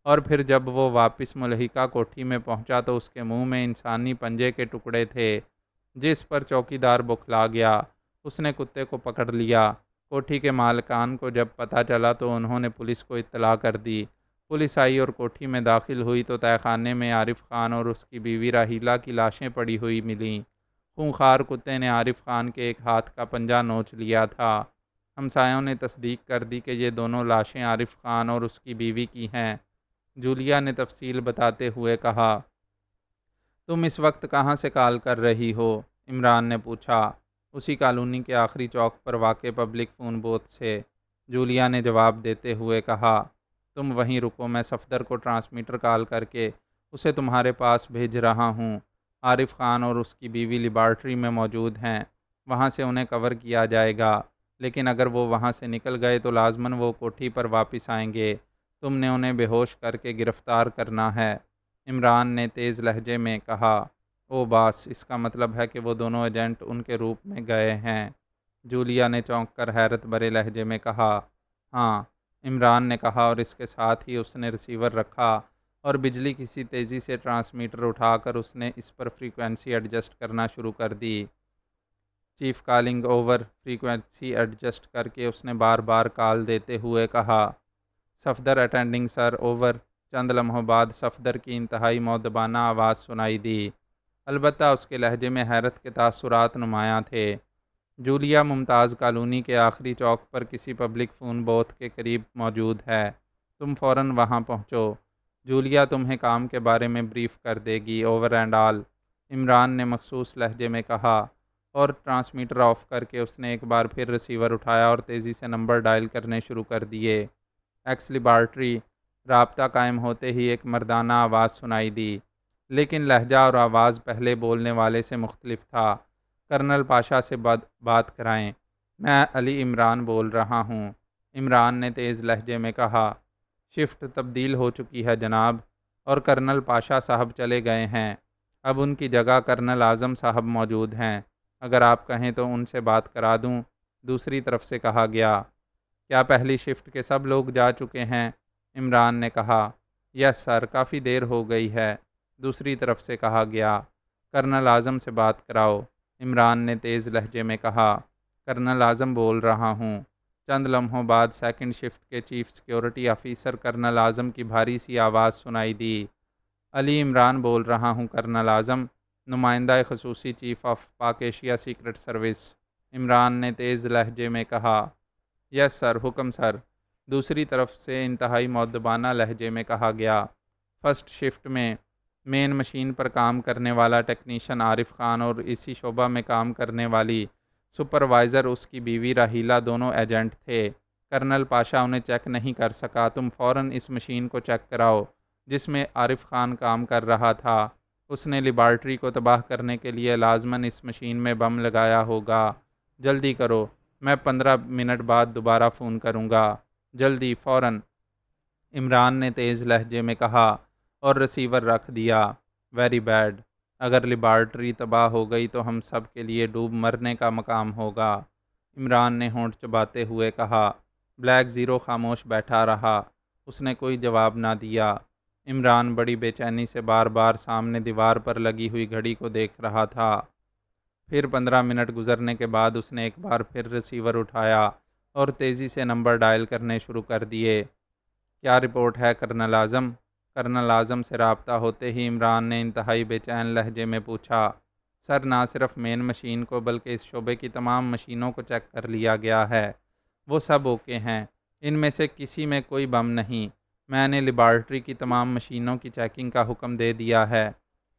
اور پھر جب وہ واپس ملحقہ کوٹھی میں پہنچا تو اس کے منہ میں انسانی پنجے کے ٹکڑے تھے، جس پر چوکیدار بوکھلا گیا۔ اس نے کتے کو پکڑ لیا۔ کوٹھی کے مالکان کو جب پتہ چلا تو انہوں نے پولیس کو اطلاع کر دی۔ پولیس آئی اور کوٹھی میں داخل ہوئی تو تہہ خانے میں عارف خان اور اس کی بیوی راحیلہ کی لاشیں پڑی ہوئی ملیں۔ خونخوار کتے نے عارف خان کے ایک ہاتھ کا پنجہ نوچ لیا تھا۔ ہمسایوں نے تصدیق کر دی کہ یہ دونوں لاشیں عارف خان اور اس کی بیوی کی ہیں۔ جولیا نے تفصیل بتاتے ہوئے کہا، تم اس وقت کہاں سے کال کر رہی ہو؟ عمران نے پوچھا۔ اسی کالونی کے آخری چوک پر واقع پبلک فون بوتھ سے، جولیا نے جواب دیتے ہوئے کہا۔ تم وہیں رکو، میں صفدر کو ٹرانسمیٹر کال کر کے اسے تمہارے پاس بھیج رہا ہوں۔ عارف خان اور اس کی بیوی لیبارٹری میں موجود ہیں، وہاں سے انہیں کور کیا جائے گا، لیکن اگر وہ وہاں سے نکل گئے تو لازماً وہ کوٹھی پر واپس آئیں گے۔ تم نے انہیں بے ہوش کر کے گرفتار کرنا ہے۔ عمران نے تیز لہجے میں کہا۔ او باس، اس کا مطلب ہے کہ وہ دونوں ایجنٹ ان کے روپ میں گئے ہیں؟ جولیا نے چونک کر حیرت بھرے لہجے میں کہا۔ ہاں، عمران نے کہا، اور اس کے ساتھ ہی اس نے ریسیور رکھا اور بجلی کسی تیزی سے ٹرانسمیٹر اٹھا کر اس نے اس پر فریکوینسی ایڈجسٹ کرنا شروع کر دی۔ Chief calling over, frequency adjust کر کے اس نے بار بار کال دیتے ہوئے کہا۔ صفدر اٹینڈنگ سر، اوور۔ چند لمحوں بعد صفدر کی انتہائی مؤدبانہ آواز سنائی دی، البتہ اس کے لہجے میں حیرت کے تاثرات نمایاں تھے۔ جولیا ممتاز کالونی کے آخری چوک پر کسی پبلک فون بوتھ کے قریب موجود ہے، تم فوراً وہاں پہنچو۔ جولیا تمہیں کام کے بارے میں بریف کر دے گی، اوور اینڈ آل، عمران نے مخصوص لہجے میں کہا، اور ٹرانسمیٹر آف کر کے اس نے ایک بار پھر ریسیور اٹھایا اور تیزی سے نمبر ڈائل کرنے شروع کر دیے۔ X laboratory. رابطہ قائم ہوتے ہی ایک مردانہ آواز سنائی دی، لیکن لہجہ اور آواز پہلے بولنے والے سے مختلف تھا۔ کرنل پاشا سے بات کرائیں، میں علی عمران بول رہا ہوں، عمران نے تیز لہجے میں کہا۔ شفٹ تبدیل ہو چکی ہے جناب، اور کرنل پاشا صاحب چلے گئے ہیں۔ اب ان کی جگہ کرنل اعظم صاحب موجود ہیں، اگر آپ کہیں تو ان سے بات کرا دوں، دوسری طرف سے کہا گیا۔ کیا پہلی شفٹ کے سب لوگ جا چکے ہیں؟ عمران نے کہا۔ یس سر، کافی دیر ہو گئی ہے، دوسری طرف سے کہا گیا۔ کرنل اعظم سے بات کراؤ، عمران نے تیز لہجے میں کہا۔ کرنل اعظم بول رہا ہوں۔ چند لمحوں بعد سیکنڈ شفٹ کے چیف سیکیورٹی آفیسر کرنل اعظم کی بھاری سی آواز سنائی دی۔ علی عمران بول رہا ہوں کرنل اعظم، نمائندہ خصوصی چیف آف پاک ایشیا سیکرٹ سروس، عمران نے تیز لہجے میں کہا۔ یس سر، حکم سر، دوسری طرف سے انتہائی مؤدبانہ لہجے میں کہا گیا۔ فرسٹ شفٹ میں مین مشین پر کام کرنے والا ٹیکنیشین عارف خان اور اسی شعبہ میں کام کرنے والی سپروائزر اس کی بیوی راہیلہ دونوں ایجنٹ تھے۔ کرنل پاشا انہیں چیک نہیں کر سکا، تم فوراً اس مشین کو چیک کراؤ جس میں عارف خان کام کر رہا تھا۔ اس نے لیبارٹری کو تباہ کرنے کے لیے لازماً اس مشین میں بم لگایا ہوگا۔ جلدی کرو، میں 15 منٹ بعد دوبارہ فون کروں گا، جلدی، فوراً، عمران نے تیز لہجے میں کہا اور ریسیور رکھ دیا۔ ویری بیڈ، اگر لیبارٹری تباہ ہو گئی تو ہم سب کے لیے ڈوب مرنے کا مقام ہوگا، عمران نے ہونٹ چباتے ہوئے کہا۔ بلیک زیرو خاموش بیٹھا رہا، اس نے کوئی جواب نہ دیا۔ عمران بڑی بے چینی سے بار بار سامنے دیوار پر لگی ہوئی گھڑی کو دیکھ رہا تھا۔ پھر 15 منٹ گزرنے کے بعد اس نے ایک بار پھر ریسیور اٹھایا اور تیزی سے نمبر ڈائل کرنے شروع کر دیے۔ کیا رپورٹ ہے کرنل اعظم؟ کرنل اعظم سے رابطہ ہوتے ہی عمران نے انتہائی بے چین لہجے میں پوچھا۔ سر، نہ صرف مین مشین کو بلکہ اس شعبے کی تمام مشینوں کو چیک کر لیا گیا ہے، وہ سب اوکے ہیں، ان میں سے کسی میں کوئی بم نہیں۔ میں نے لیبارٹری کی تمام مشینوں کی چیکنگ کا حکم دے دیا ہے،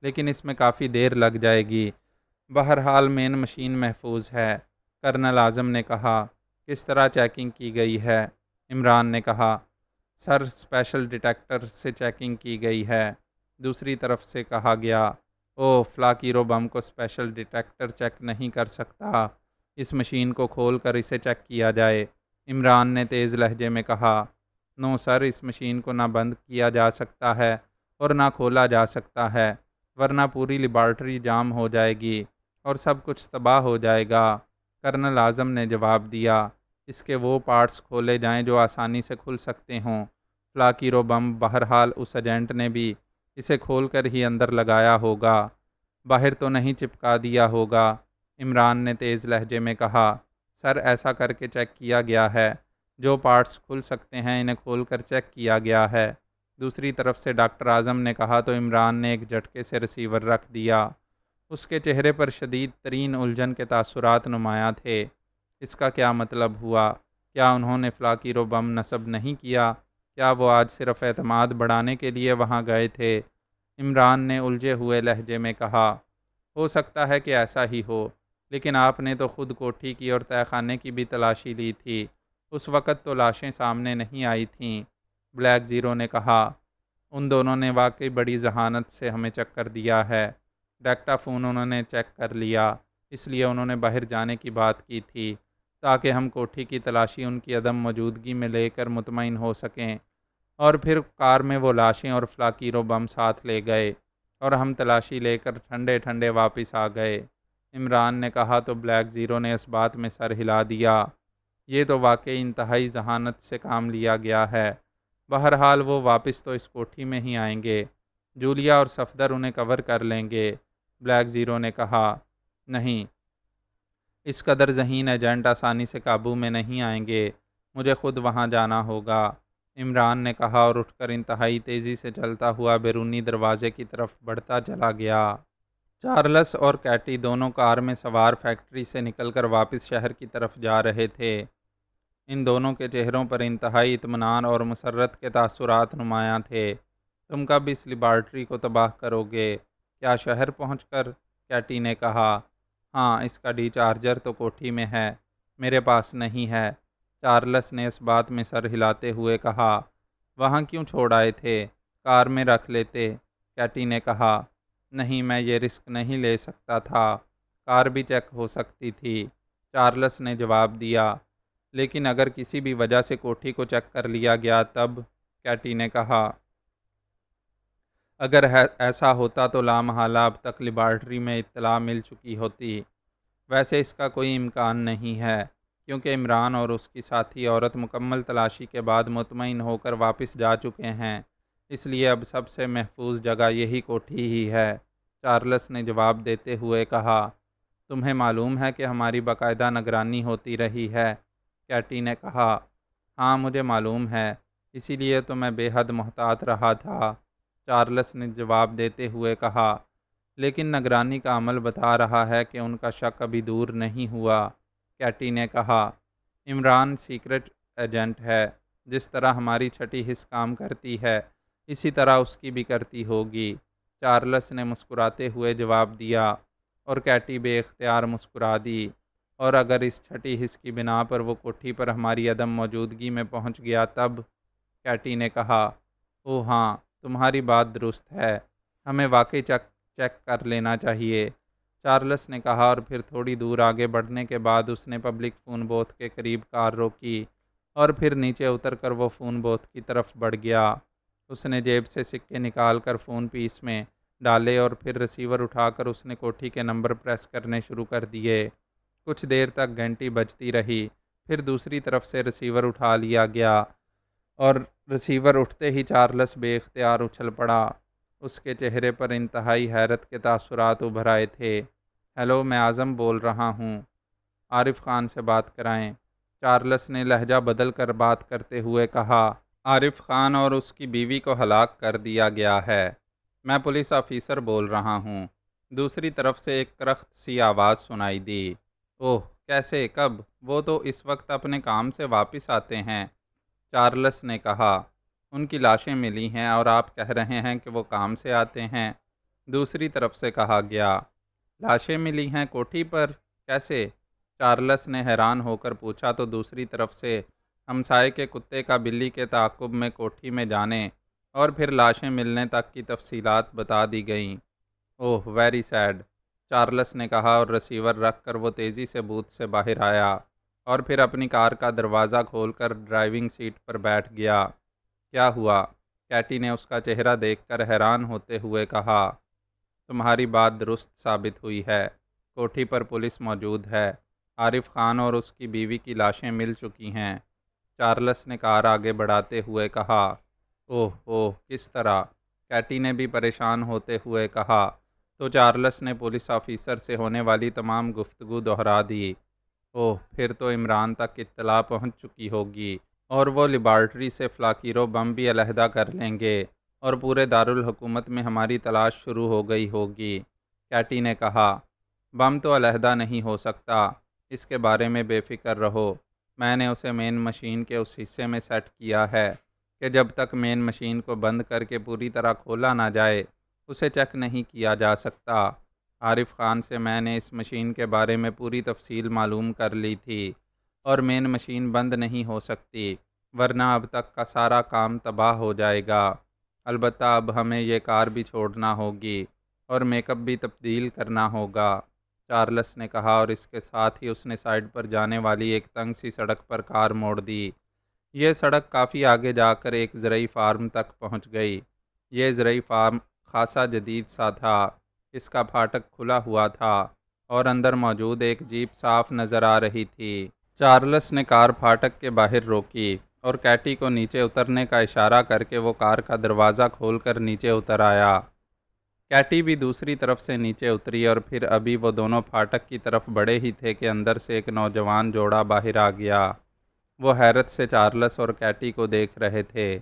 لیکن اس میں کافی دیر لگ جائے گی۔ بہرحال مین مشین محفوظ ہے، کرنل اعظم نے کہا۔ کس طرح چیکنگ کی گئی ہے؟ عمران نے کہا۔ سر، اسپیشل ڈیٹیکٹر سے چیکنگ کی گئی ہے، دوسری طرف سے کہا گیا۔ اوہ، فلاکیرو بم کو اسپیشل ڈیٹیکٹر چیک نہیں کر سکتا، اس مشین کو کھول کر اسے چیک کیا جائے، عمران نے تیز لہجے میں کہا۔ نو سر، اس مشین کو نہ بند کیا جا سکتا ہے اور نہ کھولا جا سکتا ہے، ورنہ پوری لیبارٹری جام ہو جائے گی اور سب کچھ تباہ ہو جائے گا، کرنل اعظم نے جواب دیا۔ اس کے وہ پارٹس کھولے جائیں جو آسانی سے کھل سکتے ہوں، فلاکیرو بم بہرحال اس ایجنٹ نے بھی اسے کھول کر ہی اندر لگایا ہوگا، باہر تو نہیں چپکا دیا ہوگا، عمران نے تیز لہجے میں کہا۔ سر، ایسا کر کے چیک کیا گیا ہے، جو پارٹس کھل سکتے ہیں انہیں کھول کر چیک کیا گیا ہے، دوسری طرف سے ڈاکٹر اعظم نے کہا تو عمران نے ایک جھٹکے سے ریسیور رکھ دیا۔ اس کے چہرے پر شدید ترین الجھن کے تاثرات نمایاں تھے۔ اس کا کیا مطلب ہوا؟ کیا انہوں نے فلاکیرو بم نصب نہیں کیا؟ کیا وہ آج صرف اعتماد بڑھانے کے لیے وہاں گئے تھے؟ عمران نے الجھے ہوئے لہجے میں کہا۔ ہو سکتا ہے کہ ایسا ہی ہو، لیکن آپ نے تو خود کوٹھی کی اور تہہ خانے کی بھی تلاشی لی تھی، اس وقت تو لاشیں سامنے نہیں آئی تھیں، بلیک زیرو نے کہا۔ ان دونوں نے واقعی بڑی ذہانت سے ہمیں چکر دیا ہے، ڈیکٹا فون انہوں نے چیک کر لیا، اس لیے انہوں نے باہر جانے کی بات کی تھی تاکہ ہم کوٹھی کی تلاشی ان کی عدم موجودگی میں لے کر مطمئن ہو سکیں۔ اور پھر کار میں وہ لاشیں اور فلاکیرو بم ساتھ لے گئے اور ہم تلاشی لے کر ٹھنڈے ٹھنڈے واپس آ گئے۔ عمران نے کہا تو بلیک زیرو نے اس بات میں سر ہلا دیا۔ یہ تو واقعی انتہائی ذہانت سے کام لیا گیا ہے۔ بہرحال وہ واپس تو اس کوٹھی میں ہی آئیں گے۔ جولیا اور صفدر انہیں کور کر لیں گے۔ بلیک زیرو نے کہا، نہیں، اس قدر ذہین ایجنٹ آسانی سے قابو میں نہیں آئیں گے، مجھے خود وہاں جانا ہوگا۔ عمران نے کہا اور اٹھ کر انتہائی تیزی سے چلتا ہوا بیرونی دروازے کی طرف بڑھتا چلا گیا۔ چارلس اور کیٹی دونوں کار میں سوار فیکٹری سے نکل کر واپس شہر کی طرف جا رہے تھے۔ ان دونوں کے چہروں پر انتہائی اطمینان اور مسرت کے تاثرات نمایاں تھے۔ تم کب اس لیبارٹری کو تباہ کرو گے؟ کیا شہر پہنچ کر؟ کیٹی نے کہا، ہاں، اس کا ڈی چارجر تو کوٹھی میں ہے، میرے پاس نہیں ہے۔ چارلس نے اس بات میں سر ہلاتے ہوئے کہا، وہاں کیوں چھوڑ آئے تھے؟ کار میں رکھ لیتے۔ کیٹی نے کہا، نہیں، میں یہ رسک نہیں لے سکتا تھا، کار بھی چیک ہو سکتی تھی۔ چارلس نے جواب دیا، لیکن اگر کسی بھی وجہ سے کوٹھی کو چیک کر لیا گیا تب؟ کیٹی نے کہا، اگر ایسا ہوتا تو لامحالہ اب تک لیبارٹری میں اطلاع مل چکی ہوتی۔ ویسے اس کا کوئی امکان نہیں ہے، کیونکہ عمران اور اس کی ساتھی عورت مکمل تلاشی کے بعد مطمئن ہو کر واپس جا چکے ہیں، اس لیے اب سب سے محفوظ جگہ یہی کوٹھی ہی ہے۔ چارلس نے جواب دیتے ہوئے کہا، تمہیں معلوم ہے کہ ہماری باقاعدہ نگرانی ہوتی رہی ہے؟ کیٹی نے کہا، ہاں، مجھے معلوم ہے، اسی لیے تو میں بے حد محتاط رہا تھا۔ چارلس نے جواب دیتے ہوئے کہا، لیکن نگرانی کا عمل بتا رہا ہے کہ ان کا شک ابھی دور نہیں ہوا۔ کیٹی نے کہا، عمران سیکرٹ ایجنٹ ہے، جس طرح ہماری چھٹی حص کام کرتی ہے اسی طرح اس کی بھی کرتی ہوگی۔ چارلس نے مسکراتے ہوئے جواب دیا اور کیٹی بے اختیار مسکرا دی۔ اور اگر اس چھٹی حص کی بنا پر وہ کوٹھی پر ہماری عدم موجودگی میں پہنچ گیا تب؟ کیٹی نے کہا، او ہاں، تمہاری بات درست ہے، ہمیں واقعی چیک کر لینا چاہیے۔ چارلس نے کہا اور پھر تھوڑی دور آگے بڑھنے کے بعد اس نے پبلک فون بوتھ کے قریب کار روکی اور پھر نیچے اتر کر وہ فون بوتھ کی طرف بڑھ گیا۔ اس نے جیب سے سکے نکال کر فون پیس میں ڈالے اور پھر ریسیور اٹھا کر اس نے کوٹھی کے نمبر پریس کرنے شروع کر دیے۔ کچھ دیر تک گھنٹی بجتی رہی، پھر دوسری طرف سے ریسیور اٹھا لیا گیا اور ریسیور اٹھتے ہی چارلس بے اختیار اچھل پڑا۔ اس کے چہرے پر انتہائی حیرت کے تاثرات ابھر آئے تھے۔ ہیلو، میں اعظم بول رہا ہوں، عارف خان سے بات کرائیں۔ چارلس نے لہجہ بدل کر بات کرتے ہوئے کہا، عارف خان اور اس کی بیوی کو ہلاک کر دیا گیا ہے، میں پولیس آفیسر بول رہا ہوں۔ دوسری طرف سے ایک کرخت سی آواز سنائی دی، اوہ، کیسے، کب؟ وہ تو اس وقت اپنے کام سے واپس آتے ہیں۔ چارلس نے کہا، ان کی لاشیں ملی ہیں اور آپ کہہ رہے ہیں کہ وہ کام سے آتے ہیں؟ دوسری طرف سے کہا گیا، لاشیں ملی ہیں کوٹھی پر، کیسے؟ چارلس نے حیران ہو کر پوچھا تو دوسری طرف سے ہمسائے کے کتے کا بلی کے تعاقب میں کوٹھی میں جانے اور پھر لاشیں ملنے تک کی تفصیلات بتا دی گئیں۔ اوہ، ویری سیڈ، چارلس نے کہا اور ریسیور رکھ کر وہ تیزی سے بوتھ سے باہر آیا اور پھر اپنی کار کا دروازہ کھول کر ڈرائیونگ سیٹ پر بیٹھ گیا۔ کیا ہوا؟ کیٹی نے اس کا چہرہ دیکھ کر حیران ہوتے ہوئے کہا، تمہاری بات درست ثابت ہوئی ہے، کوٹھی پر پولیس موجود ہے، عارف خان اور اس کی بیوی کی لاشیں مل چکی ہیں۔ چارلس نے کار آگے بڑھاتے ہوئے کہا، اوہ اوہ، کس طرح؟ کیٹی نے بھی پریشان ہوتے ہوئے کہا تو چارلس نے پولیس آفیسر سے ہونے والی تمام گفتگو دہرا دی۔ اوہ، پھر تو عمران تک اطلاع پہنچ چکی ہوگی اور وہ لیبارٹری سے فلاکیرو بم بھی علیحدہ کر لیں گے اور پورے دارالحکومت میں ہماری تلاش شروع ہو گئی ہوگی۔ کیٹی نے کہا، بم تو علیحدہ نہیں ہو سکتا، اس کے بارے میں بے فکر رہو، میں نے اسے مین مشین کے اس حصے میں سیٹ کیا ہے کہ جب تک مین مشین کو بند کر کے پوری طرح کھولا نہ جائے اسے چیک نہیں کیا جا سکتا۔ عارف خان سے میں نے اس مشین کے بارے میں پوری تفصیل معلوم کر لی تھی اور مین مشین بند نہیں ہو سکتی، ورنہ اب تک کا سارا کام تباہ ہو جائے گا۔ البتہ اب ہمیں یہ کار بھی چھوڑنا ہوگی اور میک اپ بھی تبدیل کرنا ہوگا، چارلس نے کہا اور اس کے ساتھ ہی اس نے سائڈ پر جانے والی ایک تنگ سی سڑک پر کار موڑ دی۔ یہ سڑک کافی آگے جا کر ایک زرعی فارم تک پہنچ گئی۔ یہ زرعی فارم خاصا جدید سا تھا۔ اس کا پھاٹک کھلا ہوا تھا اور اندر موجود ایک جیپ صاف نظر آ رہی تھی۔ چارلس نے کار پھاٹک کے باہر روکی اور کیٹی کو نیچے اترنے کا اشارہ کر کے وہ کار کا دروازہ کھول کر نیچے اتر آیا۔ کیٹی بھی دوسری طرف سے نیچے اتری اور پھر ابھی وہ دونوں پھاٹک کی طرف بڑھے ہی تھے کہ اندر سے ایک نوجوان جوڑا باہر آ گیا۔ وہ حیرت سے چارلس اور کیٹی کو دیکھ رہے تھے۔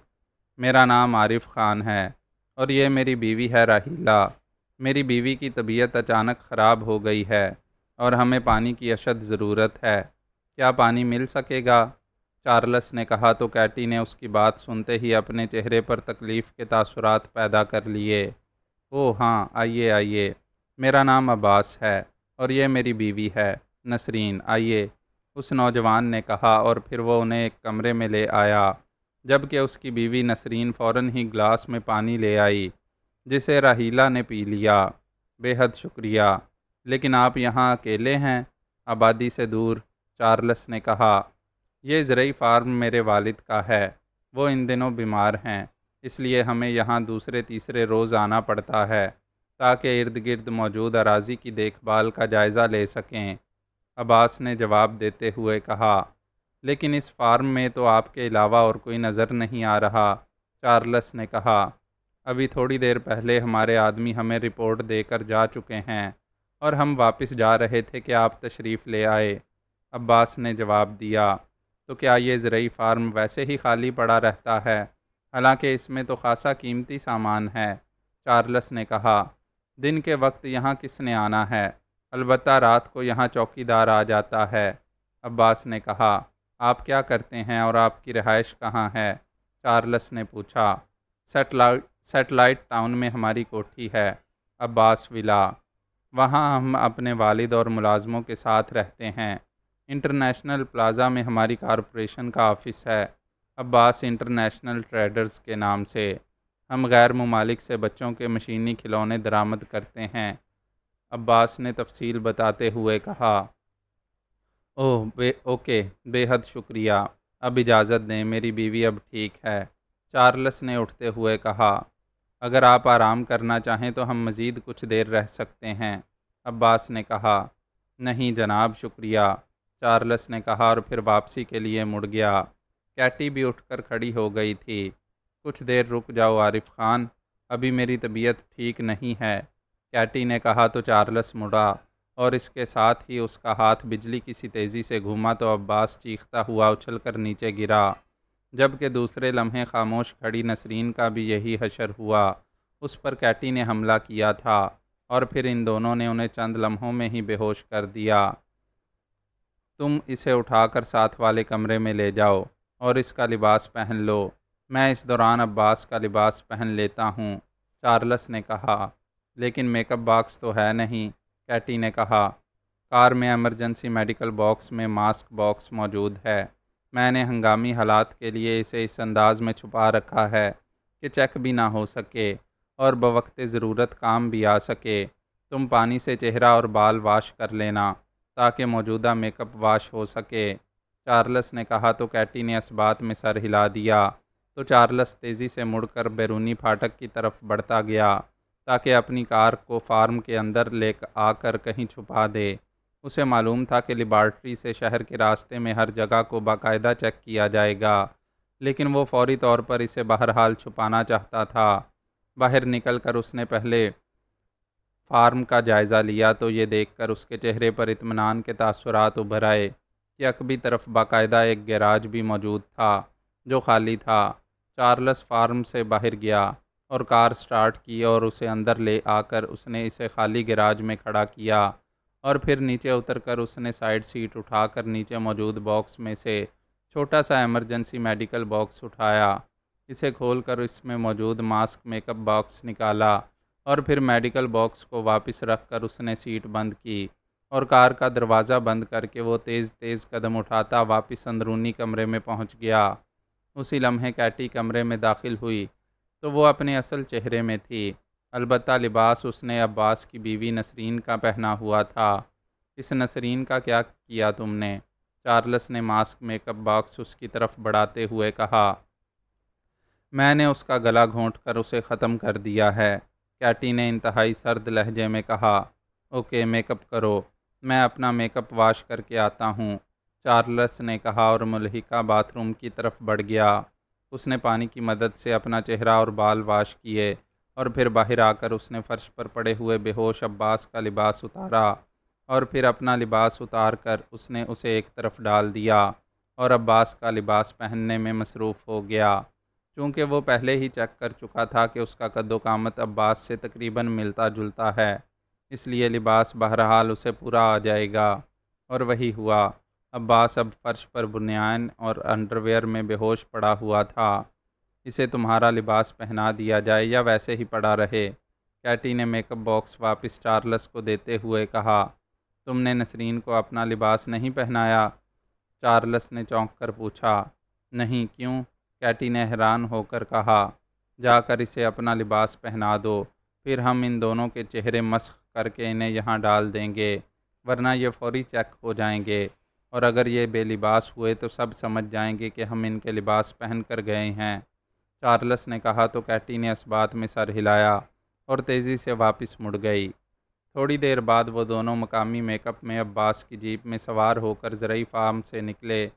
میرا نام عارف خان ہے اور یہ میری بیوی ہے راحیلہ۔ میری بیوی کی طبیعت اچانک خراب ہو گئی ہے اور ہمیں پانی کی اشد ضرورت ہے۔ کیا پانی مل سکے گا؟ چارلس نے کہا تو کیٹی نے اس کی بات سنتے ہی اپنے چہرے پر تکلیف کے تاثرات پیدا کر لیے۔ اوہ ہاں، آئیے آئیے، میرا نام عباس ہے اور یہ میری بیوی ہے نسرین، آئیے، اس نوجوان نے کہا اور پھر وہ انہیں ایک کمرے میں لے آیا، جبکہ اس کی بیوی نسرین فوراً ہی گلاس میں پانی لے آئی، جسے راحیلہ نے پی لیا۔ بے حد شکریہ، لیکن آپ یہاں اکیلے ہیں، آبادی سے دور؟ چارلس نے کہا۔ یہ زرعی فارم میرے والد کا ہے، وہ ان دنوں بیمار ہیں، اس لیے ہمیں یہاں دوسرے تیسرے روز آنا پڑتا ہے تاکہ ارد گرد موجود اراضی کی دیکھ بھال کا جائزہ لے سکیں، عباس نے جواب دیتے ہوئے کہا۔ لیکن اس فارم میں تو آپ کے علاوہ اور کوئی نظر نہیں آ رہا، چارلس نے کہا۔ ابھی تھوڑی دیر پہلے ہمارے آدمی ہمیں رپورٹ دے کر جا چکے ہیں اور ہم واپس جا رہے تھے کہ آپ تشریف لے آئے، عباس نے جواب دیا۔ تو کیا یہ زرعی فارم ویسے ہی خالی پڑا رہتا ہے؟ حالانکہ اس میں تو خاصا قیمتی سامان ہے، چارلس نے کہا۔ دن کے وقت یہاں کس نے آنا ہے؟ البتہ رات کو یہاں چوکی دار آ جاتا ہے، عباس نے کہا۔ آپ کیا کرتے ہیں اور آپ کی رہائش کہاں ہے؟ چارلس نے پوچھا۔ سیٹلائٹ ٹاؤن میں ہماری کوٹھی ہے، عباس ولا۔ وہاں ہم اپنے والد اور ملازموں کے ساتھ رہتے ہیں۔ انٹرنیشنل پلازا میں ہماری کارپوریشن کا آفس ہے، عباس، انٹرنیشنل ٹریڈرز کے نام سے۔ ہم غیر ممالک سے بچوں کے مشینی کھلونے درآمد کرتے ہیں، عباس نے تفصیل بتاتے ہوئے کہا۔ اوکے، بے حد شکریہ، اب اجازت دیں، میری بیوی اب ٹھیک ہے، چارلس نے اٹھتے ہوئے کہا۔ اگر آپ آرام کرنا چاہیں تو ہم مزید کچھ دیر رہ سکتے ہیں، عباس نے کہا۔ نہیں جناب، شکریہ، چارلس نے کہا اور پھر واپسی کے لیے مڑ گیا۔ کیٹی بھی اٹھ کر کھڑی ہو گئی تھی۔ کچھ دیر رک جاؤ عارف خان، ابھی میری طبیعت ٹھیک نہیں ہے، کیٹی نے کہا تو چارلس مڑا اور اس کے ساتھ ہی اس کا ہاتھ بجلی کی سی تیزی سے گھوما تو عباس چیختا ہوا اچھل کر نیچے گرا، جبکہ دوسرے لمحے خاموش کھڑی نسرین کا بھی یہی حشر ہوا۔ اس پر کیٹی نے حملہ کیا تھا اور پھر ان دونوں نے انہیں چند لمحوں میں ہی بے ہوش کر دیا۔ تم اسے اٹھا کر ساتھ والے کمرے میں لے جاؤ اور اس کا لباس پہن لو، میں اس دوران عباس کا لباس پہن لیتا ہوں، چارلس نے کہا۔ لیکن میک اپ باکس تو ہے نہیں، کیٹی نے کہا۔ کار میں ایمرجنسی میڈیکل باکس میں ماسک باکس موجود ہے، میں نے ہنگامی حالات کے لیے اسے اس انداز میں چھپا رکھا ہے کہ چیک بھی نہ ہو سکے اور بوقت ضرورت کام بھی آ سکے۔ تم پانی سے چہرہ اور بال واش کر لینا تاکہ موجودہ میک اپ واش ہو سکے، چارلس نے کہا تو کیٹی نے اس بات میں سر ہلا دیا تو چارلس تیزی سے مڑ کر بیرونی پھاٹک کی طرف بڑھتا گیا تاکہ اپنی کار کو فارم کے اندر لے آ کر کہیں چھپا دے۔ اسے معلوم تھا کہ لیبارٹری سے شہر کے راستے میں ہر جگہ کو باقاعدہ چیک کیا جائے گا، لیکن وہ فوری طور پر اسے بہرحال چھپانا چاہتا تھا۔ باہر نکل کر اس نے پہلے فارم کا جائزہ لیا تو یہ دیکھ کر اس کے چہرے پر اطمینان کے تاثرات ابھر آئے کہ عقبی طرف باقاعدہ ایک گیراج بھی موجود تھا جو خالی تھا۔ چارلس فارم سے باہر گیا اور کار سٹارٹ کی اور اسے اندر لے آ کر اس نے اسے خالی گیراج میں کھڑا کیا اور پھر نیچے اتر کر اس نے سائیڈ سیٹ اٹھا کر نیچے موجود باکس میں سے چھوٹا سا ایمرجنسی میڈیکل باکس اٹھایا، اسے کھول کر اس میں موجود ماسک میک اپ باکس نکالا اور پھر میڈیکل باکس کو واپس رکھ کر اس نے سیٹ بند کی اور کار کا دروازہ بند کر کے وہ تیز تیز قدم اٹھاتا واپس اندرونی کمرے میں پہنچ گیا۔ اسی لمحے کیٹی کمرے میں داخل ہوئی تو وہ اپنے اصل چہرے میں تھی، البتہ لباس اس نے عباس کی بیوی نسرین کا پہنا ہوا تھا۔ اس نسرین کا کیا کیا تم نے؟ چارلس نے ماسک میک اپ باکس اس کی طرف بڑھاتے ہوئے کہا۔ میں نے اس کا گلا گھونٹ کر اسے ختم کر دیا ہے، کیٹی نے انتہائی سرد لہجے میں کہا۔ اوکے، میک اپ کرو، میں اپنا میک اپ واش کر کے آتا ہوں، چارلس نے کہا اور ملحقہ باتھ روم کی طرف بڑھ گیا۔ اس نے پانی کی مدد سے اپنا چہرہ اور بال واش کیے اور پھر باہر آ کر اس نے فرش پر پڑے ہوئے بے ہوش عباس کا لباس اتارا اور پھر اپنا لباس اتار کر اس نے اسے ایک طرف ڈال دیا اور عباس کا لباس پہننے میں مصروف ہو گیا۔ چونکہ وہ پہلے ہی چیک کر چکا تھا کہ اس کا قد و قامت عباس سے تقریباً ملتا جلتا ہے، اس لیے لباس بہرحال اسے پورا آ جائے گا، اور وہی ہوا۔ عباس اب فرش پر بنیان اور انڈرویئر میں بے ہوش پڑا ہوا تھا۔ اسے تمہارا لباس پہنا دیا جائے یا ویسے ہی پڑا رہے؟ کیٹی نے میک اپ باکس واپس چارلس کو دیتے ہوئے کہا۔ تم نے نسرین کو اپنا لباس نہیں پہنایا؟ چارلس نے چونک کر پوچھا۔ نہیں، کیوں؟ کیٹی نے حیران ہو کر کہا۔ جا کر اسے اپنا لباس پہنا دو، پھر ہم ان دونوں کے چہرے مسخ کر کے انہیں یہاں ڈال دیں گے، ورنہ یہ فوری چیک ہو جائیں گے، اور اگر یہ بے لباس ہوئے تو سب سمجھ جائیں گے کہ ہم ان کے لباس پہن کر گئے ہیں۔ چارلس نے کہا تو کیٹی نے اس بات میں سر ہلایا اور تیزی سے واپس مڑ گئی۔ تھوڑی دیر بعد وہ دونوں مقامی میک اپ میں عباس کی جیپ میں سوار ہو کر زرعی فارم سے نکلے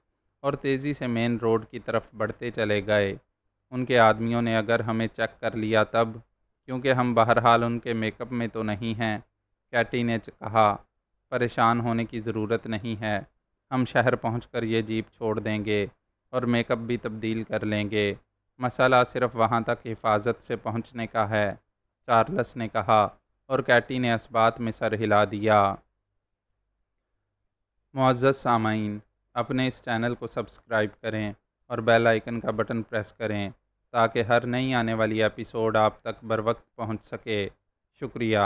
اور تیزی سے مین روڈ کی طرف بڑھتے چلے گئے۔ ان کے آدمیوں نے اگر ہمیں چیک کر لیا تب؟ کیونکہ ہم بہرحال ان کے میک اپ میں تو نہیں ہیں، کیٹی نے کہا۔ پریشان ہونے کی ضرورت نہیں ہے، ہم شہر پہنچ کر یہ جیپ چھوڑ دیں گے اور میک اپ بھی تبدیل کر لیں گے، مسئلہ صرف وہاں تک حفاظت سے پہنچنے کا ہے، چارلس نے کہا، اور کیٹی نے اس بات میں سر ہلا دیا۔ معزز سامعین، اپنے اس چینل کو سبسکرائب کریں اور بیل آئیکن کا بٹن پریس کریں تاکہ ہر نئی آنے والی ایپیسوڈ آپ تک بروقت پہنچ سکے۔ شکریہ۔